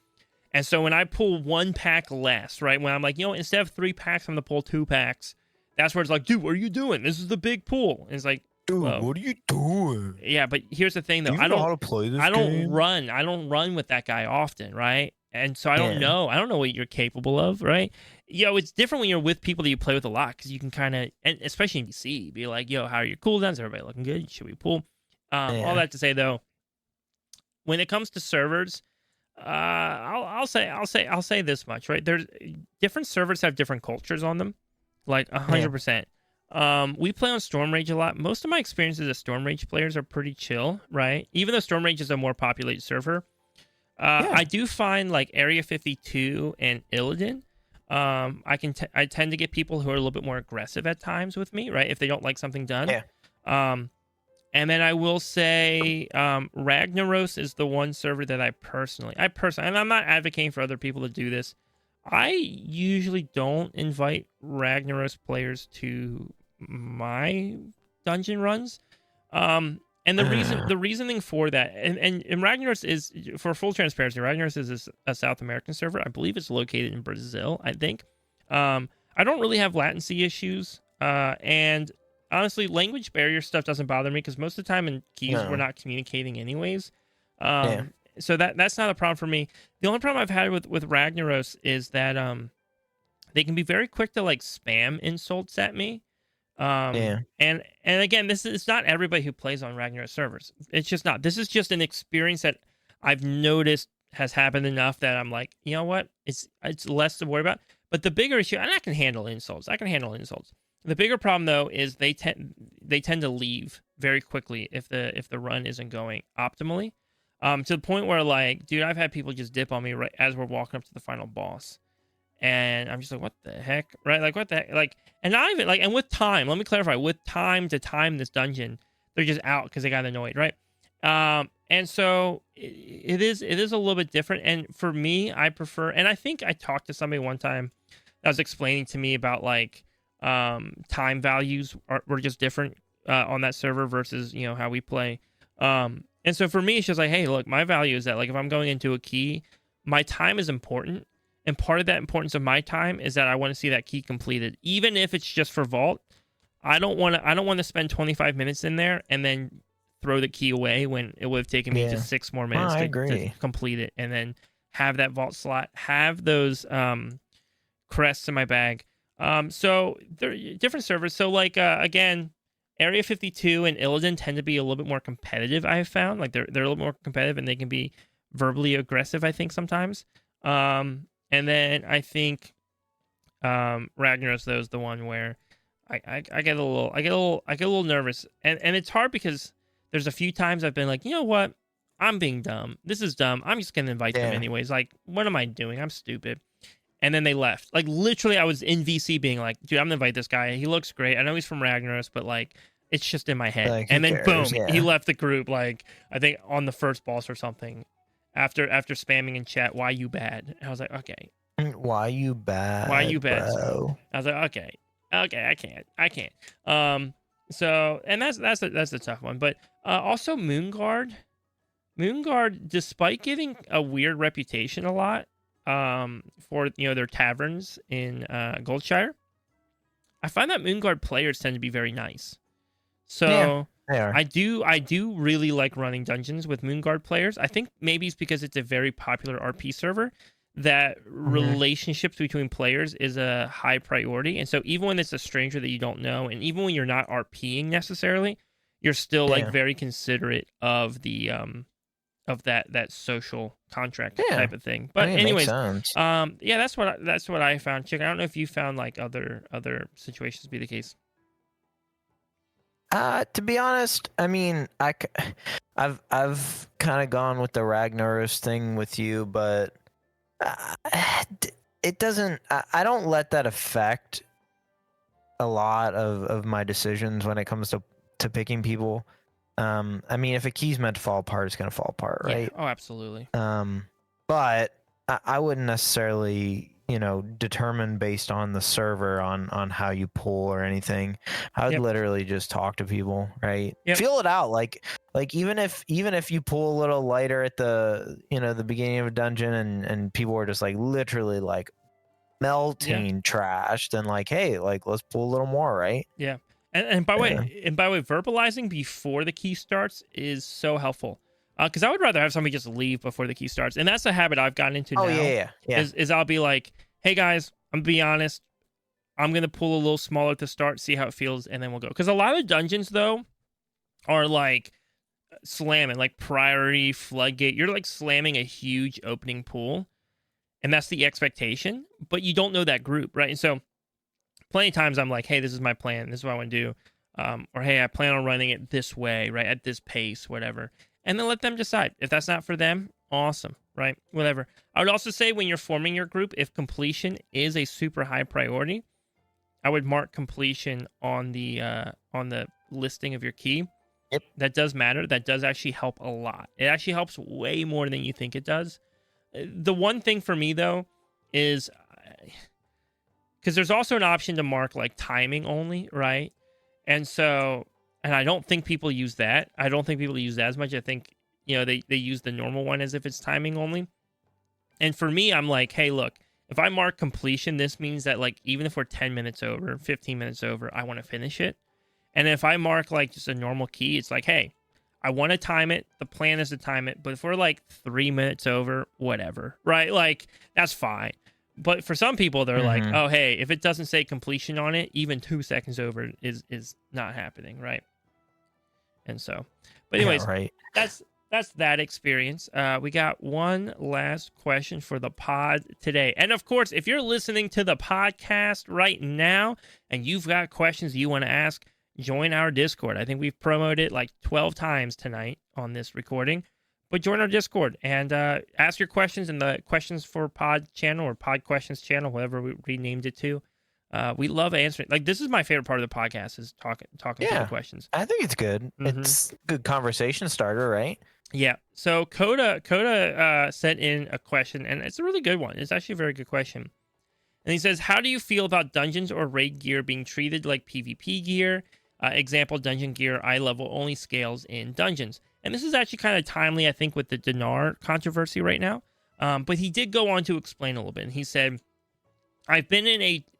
And so when I pull 1 pack less, right? When I'm like, instead of 3 packs, I'm going to pull 2 packs. That's where it's like, dude, what are you doing? This is the big pool. And it's like, dude, what are you doing? Yeah, but here's the thing, though. I don't run with that guy often, right? And so I don't know. I don't know what you're capable of, right? It's different when you're with people that you play with a lot because you can kind of, and especially in DC, be like, how are your cooldowns? Everybody looking good? Should we pull? All that to say, though, when it comes to servers, I'll say this much, right? There's different servers have different cultures on them. Like 100%. We play on Storm Rage a lot. Most of my experiences as Storm Rage players are pretty chill, right? Even though Storm Rage is a more populated server. I do find like Area 52 and Illidan. I tend to get people who are a little bit more aggressive at times with me, right? If they don't like something done. Yeah. And then I will say Ragnaros is the one server that I personally, and I'm not advocating for other people to do this. I usually don't invite Ragnaros players to my dungeon runs. And the reasoning for that, and Ragnaros is, for full transparency, Ragnaros is a South American server. I believe it's located in Brazil, I think. I don't really have latency issues. And honestly, language barrier stuff doesn't bother me because most of the time in queues we're not communicating anyways. So that's not a problem for me. The only problem I've had with Ragnaros is that they can be very quick to like spam insults at me. And again, it's not everybody who plays on Ragnaros servers. It's just not. This is just an experience that I've noticed has happened enough that I'm like, you know what? It's less to worry about. But the bigger issue, and I can handle insults. The bigger problem though is they tend to leave very quickly if the run isn't going optimally. To the point where, like, dude, I've had people just dip on me right as we're walking up to the final boss. And I'm just like, what the heck? Right? Like, what the heck? Like, and not even, like, and with time, let me clarify, with time to time this dungeon, they're just out because they got annoyed, right? And so it is a little bit different. And for me, I prefer, and I think I talked to somebody one time that was explaining to me about, like, time values were just different on that server versus, how we play. And so for me, it's just like, hey, look, my value is that, like, if I'm going into a key, my time is important. And part of that importance of my time is that I want to see that key completed. Even if it's just for vault, I don't want to spend 25 minutes in there and then throw the key away when it would have taken me just 6 more minutes to complete it. And then have that vault slot, have those crests in my bag. So they're different servers. So, like, again, Area 52 and Illidan tend to be a little bit more competitive, I have found. Like, they're a little more competitive, and they can be verbally aggressive, I think, sometimes. And then I think Ragnaros, though, is the one where I get a little nervous. And it's hard because there's a few times I've been like, you know what? I'm being dumb. This is dumb. I'm just going to invite them anyways. Like, what am I doing? I'm stupid. And then they left. Like, literally, I was in VC being like, dude, I'm going to invite this guy. He looks great. I know he's from Ragnaros, but, like, It's just in my head. Like, who and then cares? boom, Yeah. he left the group, like, I think on the first boss or something. After spamming in chat, why you bad? I was like, okay. Why you bad? Why you bad, bro? son? I was like, okay, I can't. So, and that's the tough one. But also Moonguard, despite getting a weird reputation a lot, for their taverns in Goldshire, I find that Moonguard players tend to be very nice. So. Yeah. They are. I do really like running dungeons with Moonguard players. I think maybe it's because it's a very popular RP server that relationships between players is a high priority. And so even when it's a stranger that you don't know, and even when you're not RPing necessarily, you're still like very considerate of the of that social contract type of thing. But anyways, yeah, that's what I found. Chick, I don't know if you found like other situations to be the case. To be honest, I mean, I've kind of gone with the Ragnaros thing with you, but it doesn't. I don't let that affect a lot of my decisions when it comes to picking people. I mean, if a key's meant to fall apart, it's gonna fall apart, right? Yeah. Oh, absolutely. But I wouldn't necessarily, determine based on the server on how you pull or anything. I would literally just talk to people, right? Feel it out. Like even if you pull a little lighter at the the beginning of a dungeon and people were just like literally like melting trash, then like, hey, like let's pull a little more, right? Yeah. And by the way, verbalizing before the key starts is so helpful. Because I would rather have somebody just leave before the key starts, and that's a habit I've gotten into now. Is I'll be like, hey guys, I'm gonna be honest, I'm gonna pull a little smaller at the start, see how it feels, and then we'll go. Because a lot of dungeons though are like slamming, like priority floodgate. You're like slamming a huge opening pool, and that's the expectation. But you don't know that group, right? And so, plenty of times I'm like, hey, this is my plan. This is what I want to do, or hey, I plan on running it this way, right, at this pace, whatever. And then let them decide. If that's not for them, awesome, right? Whatever. I would also say when you're forming your group, if completion is a super high priority, I would mark completion on the listing of your key. Yep. That does matter. That does actually help a lot. It actually helps way more than you think it does. The one thing for me, though, is because there's also an option to mark like timing only, right? And so... And I don't think people use that. I don't think people use that as much. I think, they use the normal one as if it's timing only. And for me, I'm like, hey, look, if I mark completion, this means that, like, even if we're 10 minutes over, 15 minutes over, I want to finish it. And if I mark, like, just a normal key, it's like, hey, I want to time it. The plan is to time it. But if we're, like, 3 minutes over, whatever, right? Like, that's fine. But for some people, they're like, oh, hey, if it doesn't say completion on it, even 2 seconds over is not happening, right? And so, but anyways, that's that experience. We got one last question for the pod today. And of course, if you're listening to the podcast right now and you've got questions you want to ask, join our Discord. I think we've promoted it like 12 times tonight on this recording. But join our Discord and ask your questions in the Questions for Pod channel or Pod Questions channel, whatever we renamed it to. We love answering. Like, this is my favorite part of the podcast is talking to the questions. I think it's good. It's a good conversation starter, right? Yeah. So Coda sent in a question, and it's a really good one. It's actually a very good question. And he says, how do you feel about dungeons or raid gear being treated like PvP gear? Example, dungeon gear eye level only scales in dungeons. And this is actually kind of timely, I think, with the Dinar controversy right now. But he did go on to explain a little bit. And he said, I've been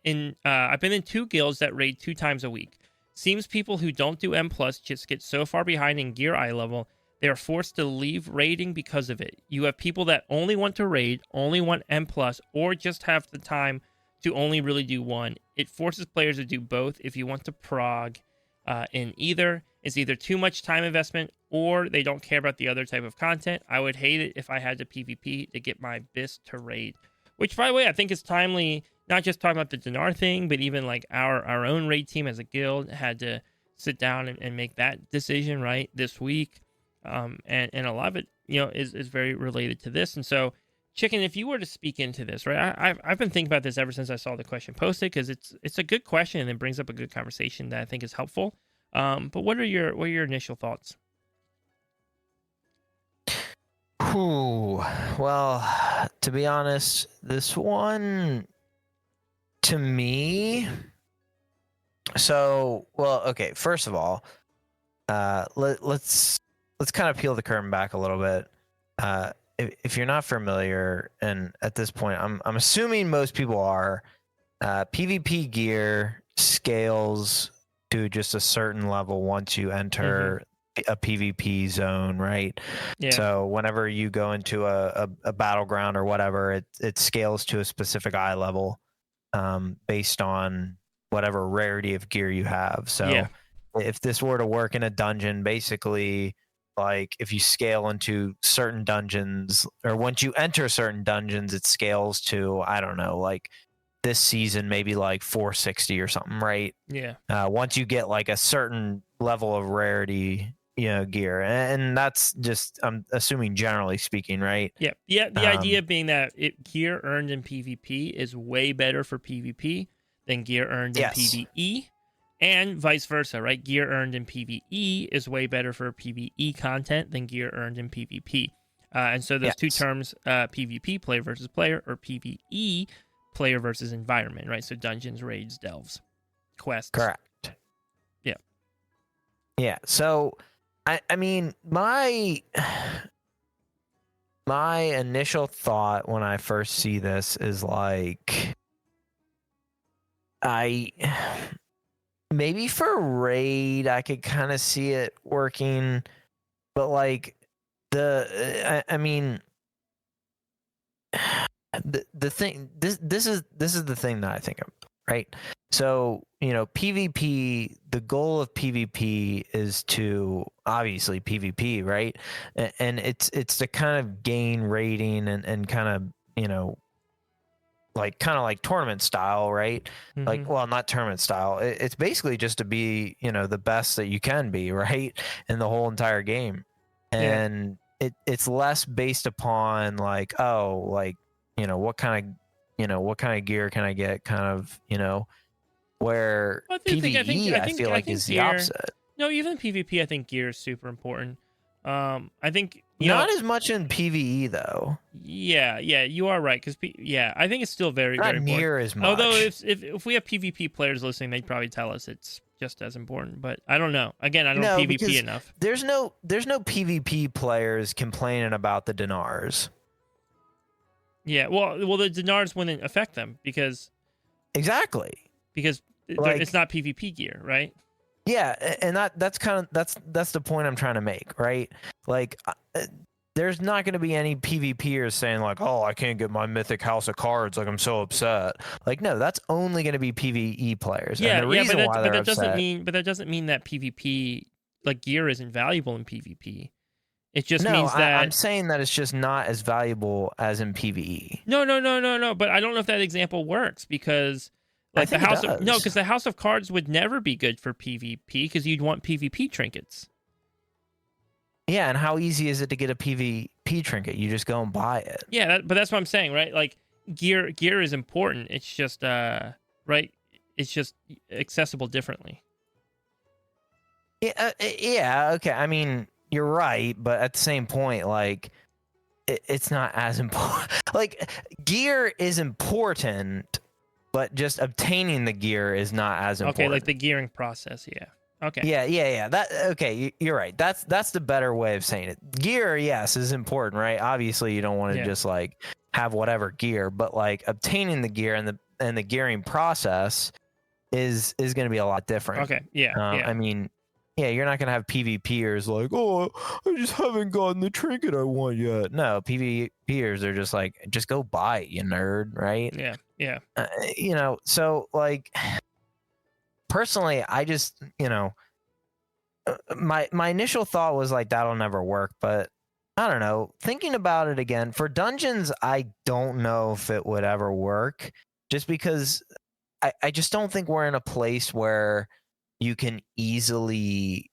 in 2 guilds that raid 2 times a week. Seems people who don't do M+ just get so far behind in gear eye level, they are forced to leave raiding because of it. You have people that only want to raid, only want M+, or just have the time to only really do one. It forces players to do both if you want to prog in either. It's either too much time investment or they don't care about the other type of content. I would hate it if I had to PvP to get my BIS to raid. Which, by the way, I think is timely, not just talking about the Dinar thing, but even like our own raid team as a guild had to sit down and make that decision, right, this week. And a lot of it, is very related to this. And so, Chicken, if you were to speak into this, right, I've been thinking about this ever since I saw the question posted because it's a good question and it brings up a good conversation that I think is helpful. But what are your initial thoughts? Whew. Well, to be honest, this one to me. So, well, okay. First of all, let's kind of peel the curtain back a little bit. If you're not familiar, and at this point, I'm assuming most people are. PvP gear scales to just a certain level once you enter a PvP zone, right? Yeah. So whenever you go into a battleground or whatever, it scales to a specific eye level based on whatever rarity of gear you have. So if this were to work in a dungeon, basically, like if you scale into certain dungeons, or once you enter certain dungeons, it scales to, I don't know, like this season maybe like 460 or something, right? Yeah. Once you get like a certain level of rarity, gear, and that's just, I'm assuming generally speaking, right? Yeah. The idea being that gear earned in PvP is way better for PvP than gear earned in PvE, and vice versa, right? Gear earned in PvE is way better for PvE content than gear earned in PvP. And so those two terms, PvP, player versus player, or PvE, player versus environment, right? So dungeons, raids, delves, quests. Correct. Yeah. Yeah. So, I mean, my initial thought when I first see this is like, maybe for raid, I could kind of see it working, but like I mean, the thing, this is the thing that I think of, right? So, PvP, the goal of PvP is to obviously PvP, right? And it's to kind of gain rating and kind of, kind of like tournament style, right? Like, well, not tournament style. It's basically just to be, the best that you can be, right? In the whole entire game. And it's less based upon like, oh, like, what kind of gear can I get, kind of, where PvE, I feel like is the opposite. No, even PvP, I think gear is super important. I think not as much in PvE though. Yeah, you are right, because I think it's still very, not very important. Near as much. Although if we have PvP players listening, they'd probably tell us it's just as important. But I don't know. Again, I don't PvP enough. There's no PvP players complaining about the Dinars. Yeah, well, the Dinars wouldn't affect them because it's not PvP gear, right? Yeah, and that's the point I'm trying to make, right? Like, there's not going to be any PvPers saying like, "Oh, I can't get my Mythic House of Cards, like I'm so upset." Like, no, that's only going to be PvE players. Yeah, and the reason why they're upset, but that doesn't mean that PvP like gear isn't valuable in PvP. It just no, means that I'm saying that it's just not as valuable as in PvE. No. But I don't know if that example works because, like, because the House of Cards would never be good for PvP because you'd want PvP trinkets. Yeah, and how easy is it to get a PvP trinket? You just go and buy it. Yeah, but that's what I'm saying, right? Like, gear is important. It's just right. It's just accessible differently. Yeah. Okay. I mean, you're right, but at the same point, like, it's not as important. Like, gear is important, but just obtaining the gear is not as important. Okay, like the gearing process, yeah. Okay. Yeah. You're right. That's the better way of saying it. Gear, yes, is important, right? Obviously, you don't want to just like have whatever gear, but like obtaining the gear and the gearing process is going to be a lot different. Okay. Yeah. I mean, yeah, you're not going to have PvPers like, "Oh, I just haven't gotten the trinket I want yet." No, PvPers are just like, just go buy it, you nerd, right? Yeah. So like, personally, I just, my initial thought was like, that'll never work, but I don't know. Thinking about it again, for dungeons, I don't know if it would ever work, just because I just don't think we're in a place where you can easily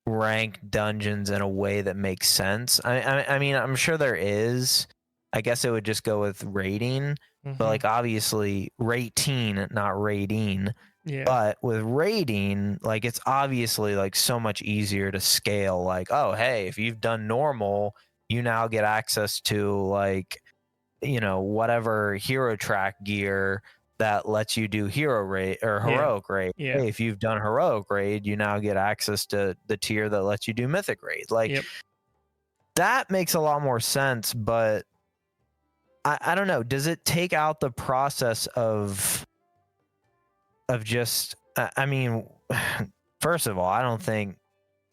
rank dungeons in a way that makes sense. I mean, I'm sure there is. I guess it would just go with rating, but like, obviously rating, not rating. Yeah. But with raiding, like it's obviously like so much easier to scale. Like, oh, hey, if you've done normal, you now get access to like, whatever hero track gear that lets you do hero raid or heroic raid. Yeah. Hey, if you've done heroic raid, you now get access to the tier that lets you do mythic raid. Like that makes a lot more sense, but I don't know. Does it take out the process of just, I mean, first of all, I don't think,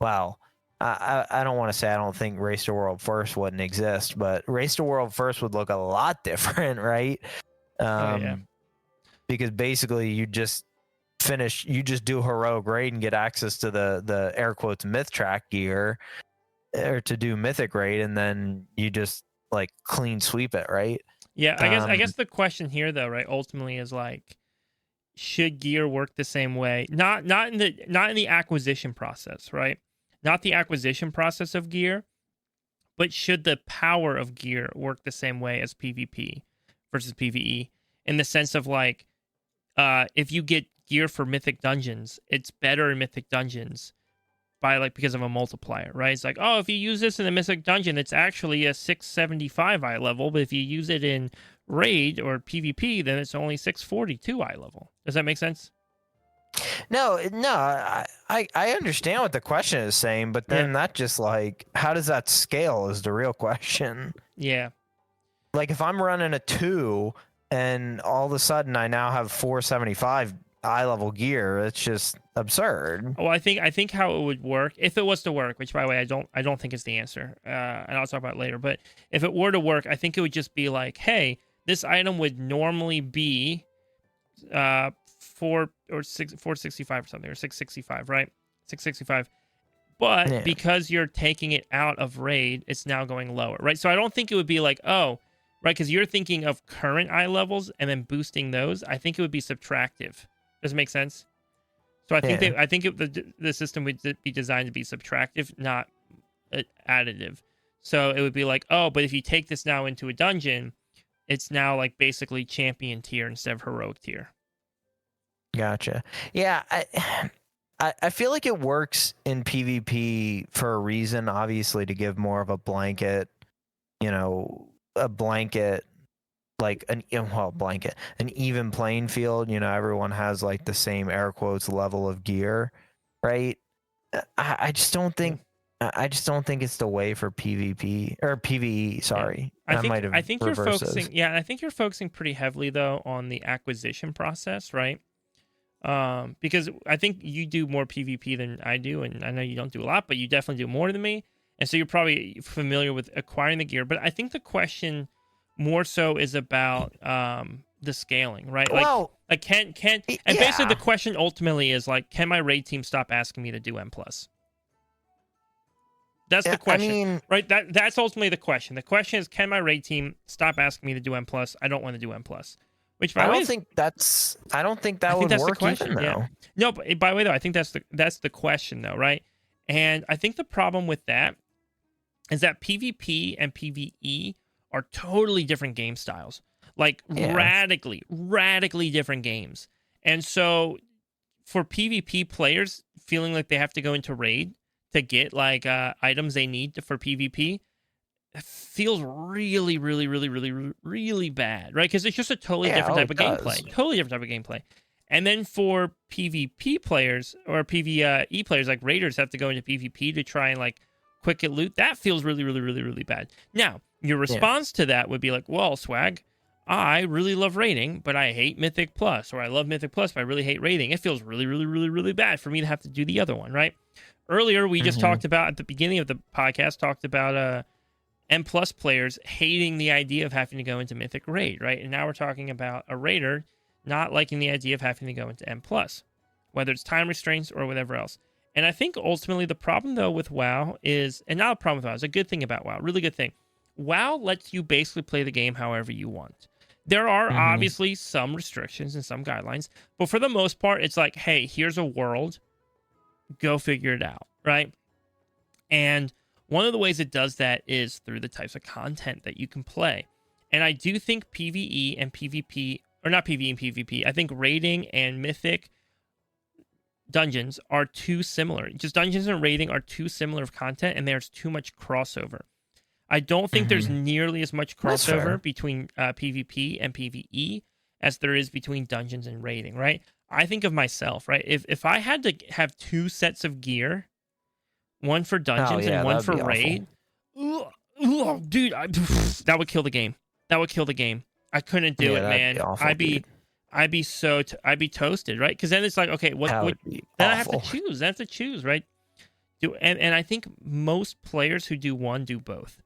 well, I don't want to say I don't think Race to World First wouldn't exist, but Race to World First would look a lot different, right? Because basically you just do heroic raid and get access to the air quotes myth track gear, or to do mythic raid, and then you just like clean sweep it, right? Yeah, I guess the question here though, right, ultimately is like, should gear work the same way? Not in the acquisition process, right? Not the acquisition process of gear, but should the power of gear work the same way as PvP versus PvE? In the sense of like, if you get gear for mythic dungeons, it's better in mythic dungeons because of a multiplier, right? It's like, oh, if you use this in a mythic dungeon, it's actually a 675 eye level, but if you use it in raid or PvP, then it's only 642 eye level. Does that make sense? No, I understand what the question is saying, but then that just like, how does that scale is the real question. Yeah. Like if I'm running a 2 and all of a sudden I now have 475 eye level gear, it's just absurd. Oh, I think how it would work, if it was to work, which by the way I don't think is the answer, and I'll talk about it later. But if it were to work, I think it would just be like, hey, this item would normally be 465 or something, or 665, right? 665. But because you're taking it out of raid, it's now going lower, right? So I don't think it would be like, oh, right, because you're thinking of current eye levels and then boosting those. I think it would be subtractive. Does it make sense? So I think the system would be designed to be subtractive, not additive. So it would be like, oh, but if you take this now into a dungeon, it's now like basically champion tier instead of heroic tier. Gotcha. Yeah, I feel like it works in PvP for a reason, obviously, to give more of a blanket, like an even playing field. Everyone has like the same air quotes level of gear, right? I just don't think it's the way for PvP or PvE. Sorry, I think you're focusing. Yeah, I think you're focusing pretty heavily though on the acquisition process, right? Because I think you do more PvP than I do, and I know you don't do a lot, but you definitely do more than me, and so you're probably familiar with acquiring the gear. But I think the question more so is about the scaling, right? Like can and basically the question ultimately is like, can my raid team stop asking me to do M+? That's the question, right? That's ultimately the question. The question is, can my raid team stop asking me to do M+? I don't want to do M+. Which by I the way, I don't think that would work question, even, though. No, but by the way, though, I think that's the question, though, right? And I think the problem with that is that PvP and PvE are totally different game styles, like radically different games. And so for PvP players feeling like they have to go into raid to get like items they need for PvP, it feels really, really, really, really, really bad, right? Because it's just a totally different type of gameplay. Totally different type of gameplay. And then for PvP players or PvE players, like raiders have to go into PvP to try and like quick get loot. That feels really, really, really, really bad. Now, your response to that would be like, well, Swag, I really love raiding, but I hate Mythic Plus, or I love Mythic Plus, but I really hate raiding. It feels really, really, really, really bad for me to have to do the other one, right? Earlier, we just talked about, at the beginning of the podcast, talked about M+ players hating the idea of having to go into Mythic Raid, right? And now we're talking about a raider not liking the idea of having to go into M+, whether it's time restraints or whatever else. And I think ultimately the problem, though, with WoW is, and not a problem with WoW, it's a good thing about WoW, really good thing. WoW lets you basically play the game however you want. There are obviously some restrictions and some guidelines, but for the most part, it's like, hey, here's a world, go figure it out, right? And one of the ways it does that is through the types of content that you can play. And I do think PvE and PvP, or not PvE and PvP, I think raiding and Mythic dungeons are too similar. Just dungeons and raiding are too similar of content, and there's too much crossover. I don't think there's nearly as much crossover between PvP and PvE as there is between dungeons and raiding, right? I think of myself, right? If I had to have 2 sets of gear, one for dungeons and one for raid, dude, that would kill the game. That would kill the game. I couldn't do it, man. I'd be toasted, right? Because then it's like, okay, what then I have to choose. I have to choose, right? And I think most players who do one do both.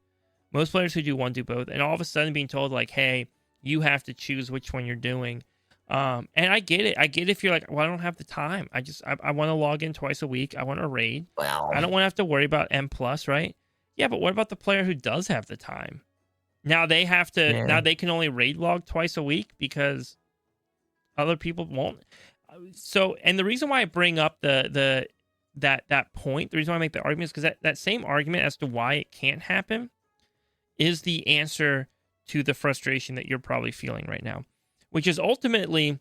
Most players who do one do both, and all of a sudden being told like, hey, you have to choose which one you're doing. And I get it. I get if you're like, well, I don't have the time. I want to log in twice a week. I want to raid. Well, I don't want to have to worry about M+, right? Yeah, but what about the player who does have the time? Now they have to. Yeah. Now they can only raid log twice a week because other people won't. So, and the reason why I bring up that point, the reason why I make the argument is because that same argument as to why it can't happen is the answer to the frustration that you're probably feeling right now, which is ultimately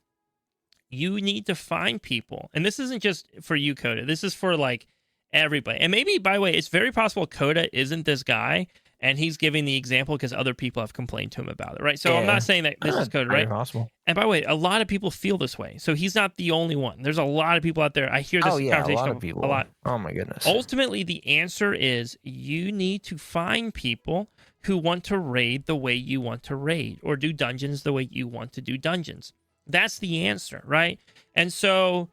you need to find people. And this isn't just for you, Coda. This is for like everybody. And maybe, by the way, it's very possible Coda isn't this guy and he's giving the example because other people have complained to him about it, right? So I'm not saying that this is Coda, right? Possible. And by the way, a lot of people feel this way. So he's not the only one. There's a lot of people out there. I hear this conversation a lot of people. A lot. Oh my goodness. Ultimately, the answer is you need to find people who want to raid the way you want to raid or do dungeons the way you want to do dungeons. That's the answer, right? And so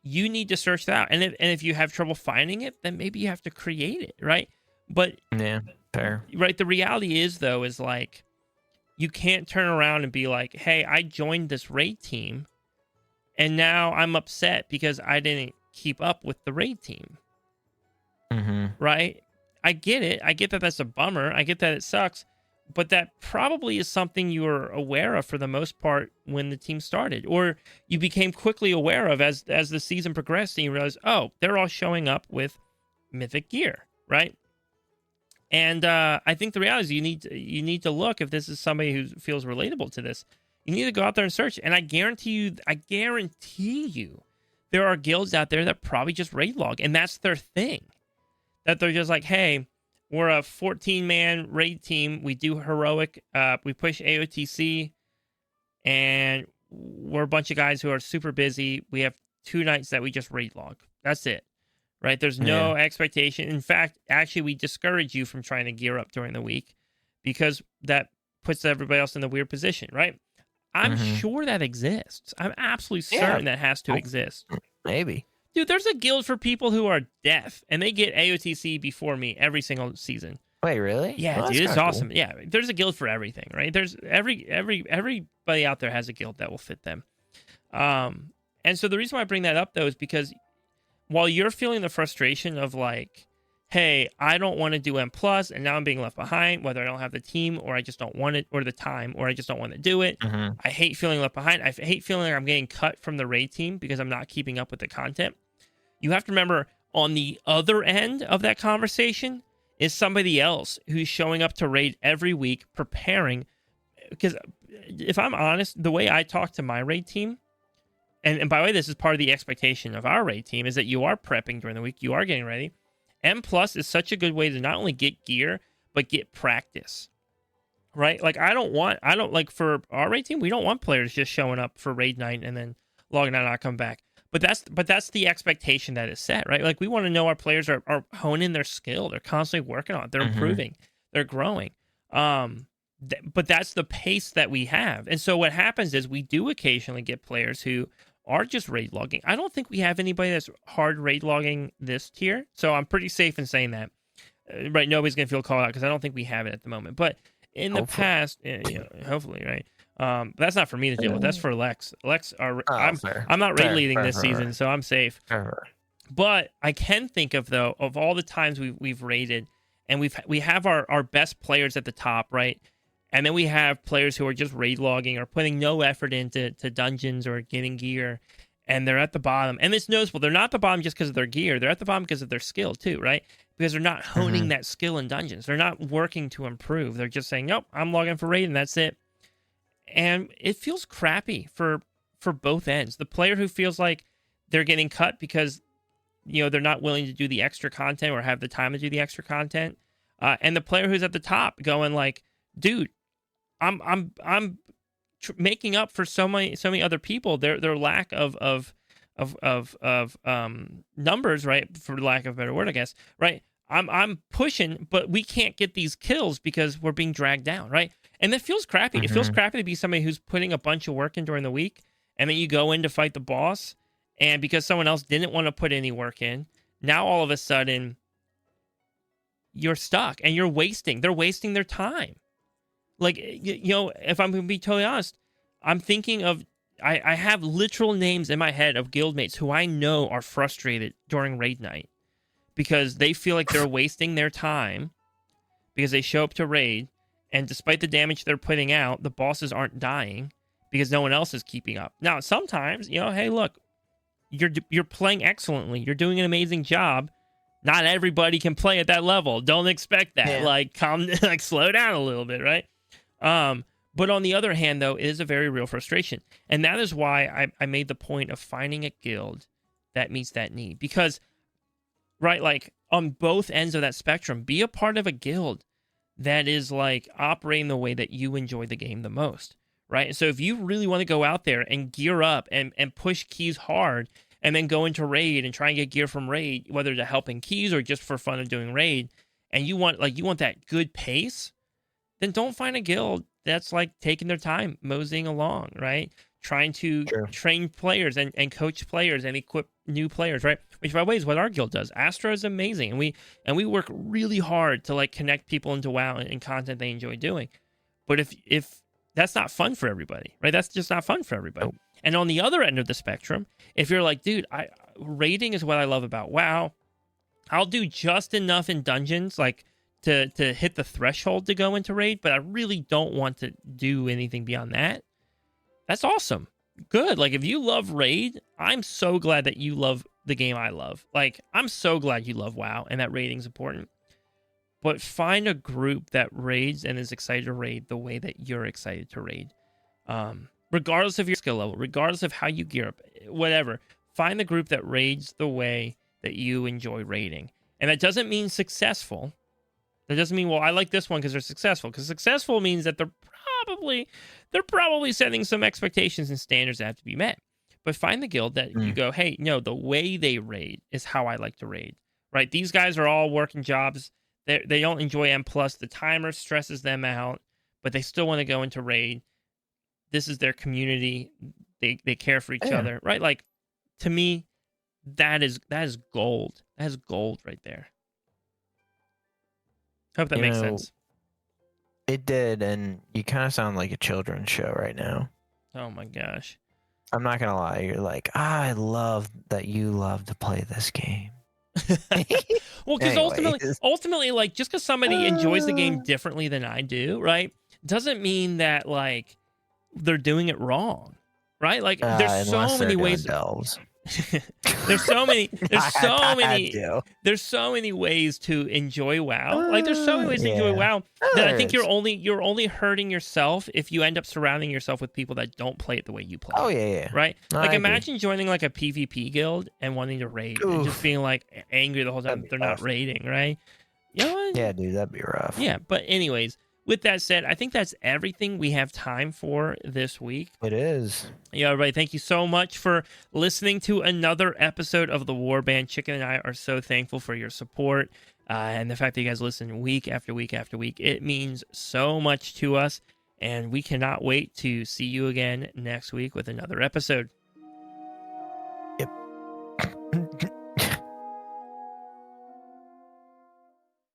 you need to search that out. And if you have trouble finding it, then maybe you have to create it, right? But yeah, fair. Right, the reality is though is like you can't turn around and be like, "Hey, I joined this raid team and now I'm upset because I didn't keep up with the raid team." Right? I get it. I get that that's a bummer. I get that it sucks. But that probably is something you were aware of for the most part when the team started. Or you became quickly aware of as the season progressed and you realized, oh, they're all showing up with mythic gear, right? And I think the reality is you need to look if this is somebody who feels relatable to this. You need to go out there and search. And I guarantee you, there are guilds out there that probably just raid log. And that's their thing. That they're just like, hey, we're a 14-man raid team. We do heroic. We push AOTC. And we're a bunch of guys who are super busy. We have 2 nights that we just raid log. That's it. Right? There's no expectation. In fact, actually, we discourage you from trying to gear up during the week because that puts everybody else in the weird position, right? I'm sure that exists. I'm absolutely certain that has to exist. Maybe. Dude, there's a guild for people who are deaf, and they get AOTC before me every single season. Wait, really? Yeah, dude, it's awesome. Cool. Yeah, there's a guild for everything, right? There's everybody out there has a guild that will fit them. And so the reason why I bring that up, though, is because while you're feeling the frustration of like, hey, I don't want to do M+, and now I'm being left behind, whether I don't have the team or I just don't want it, or the time, or I just don't want to do it. I hate feeling left behind. I hate feeling like I'm getting cut from the raid team because I'm not keeping up with the content. You have to remember, on the other end of that conversation is somebody else who's showing up to raid every week, preparing. Because if I'm honest, the way I talk to my raid team, and by the way, this is part of the expectation of our raid team, is that you are prepping during the week, you are getting ready. M+ is such a good way to not only get gear, but get practice, right? Like, I don't like for our raid team, we don't want players just showing up for raid night and then logging out and not come back. But that's the expectation that is set, right? Like, we want to know our players are honing their skill. They're constantly working on it. They're improving. They're growing. But that's the pace that we have. And so what happens is we do occasionally get players who are just raid logging. I don't think we have anybody that's hard raid logging this tier. So I'm pretty safe in saying that. Right, nobody's going to feel called out because I don't think we have it at the moment. But in the past, hopefully, right? That's not for me to deal with. That's for Lex. I'm not raid leading this season, so I'm safe. But I can think of, though, of all the times we've raided, and we have our best players at the top, right? And then we have players who are just raid logging or putting no effort into dungeons or getting gear, and they're at the bottom. And it's noticeable. They're not at the bottom just because of their gear. They're at the bottom because of their skill, too, right? Because they're not honing that skill in dungeons. They're not working to improve. They're just saying, nope, I'm logging for raid, and that's it. And it feels crappy for both ends. The player who feels like they're getting cut because they're not willing to do the extra content or have the time to do the extra content. And the player who's at the top going like, dude, I'm making up for so many other people their lack of numbers, right? For lack of a better word, I guess, right? I'm pushing, but we can't get these kills because we're being dragged down, right? And that feels crappy. Mm-hmm. It feels crappy to be somebody who's putting a bunch of work in during the week, and then you go in to fight the boss, and because someone else didn't want to put any work in, now all of a sudden you're stuck and they're wasting their time. Like, if I'm going to be totally honest, I'm thinking of, I have literal names in my head of guildmates who I know are frustrated during raid night because they feel like they're wasting their time because they show up to raid, and despite the damage they're putting out, the bosses aren't dying because no one else is keeping up. Now, sometimes, hey, look, you're playing excellently. You're doing an amazing job. Not everybody can play at that level. Don't expect that. Yeah. Like, slow down a little bit, right? But on the other hand, though, it is a very real frustration. And that is why I made the point of finding a guild that meets that need. Because, right, like, on both ends of that spectrum, be a part of a guild that is, like, operating the way that you enjoy the game the most, right? So if you really want to go out there and gear up and push keys hard and then go into raid and try and get gear from raid, whether to help in keys or just for fun of doing raid, and you want that good pace, then don't find a guild that's like taking their time moseying along, right? Trying to train players and coach players and equip new players, right? Which, by the way, is what our guild does. Astra is amazing, and we work really hard to like connect people into WoW and content they enjoy doing. But if that's not fun for everybody, right? That's just not fun for everybody. Nope. And on the other end of the spectrum, if you're like, dude, raiding is what I love about WoW. I'll do just enough in dungeons, like to hit the threshold to go into raid, but I really don't want to do anything beyond that. That's awesome. Good. Like, if you love raid, I'm so glad that you love the game I love. Like, I'm so glad you love WoW and that raiding's important. But find a group that raids and is excited to raid the way that you're excited to raid. Regardless of your skill level, regardless of how you gear up, whatever. Find the group that raids the way that you enjoy raiding. And that doesn't mean successful. That doesn't mean, well, I like this one because they're successful. Because successful means that they're probably setting some expectations and standards that have to be met. But find the guild that you go, hey, no, the way they raid is how I like to raid. Right? These guys are all working jobs. They don't enjoy M+. The timer stresses them out, but they still want to go into raid. This is their community. They care for each other. Right? Like, to me, that is gold. That is gold right there. Hope that makes sense. It did, and you kind of sound like a children's show right now. Oh my gosh. I'm not gonna lie. You're like, I love that you love to play this game. Well, because ultimately, like, just because somebody enjoys the game differently than I do, right, doesn't mean that like they're doing it wrong, right? Like, there's so many ways. There's so many ways to enjoy WoW. Like, there's so many ways to enjoy WoW that I think you're only hurting yourself if you end up surrounding yourself with people that don't play it the way you play. Oh yeah. Right? Like, imagine joining like a PvP guild and wanting to raid and just being like angry the whole time they're not raiding, right? You know what? Yeah, dude, that'd be rough. Yeah, but anyways, with that said, I think that's everything we have time for this week. It is. Yeah, everybody, thank you so much for listening to another episode of the Warband. Chicken and I are so thankful for your support and the fact that you guys listen week after week after week. It means so much to us, and we cannot wait to see you again next week with another episode.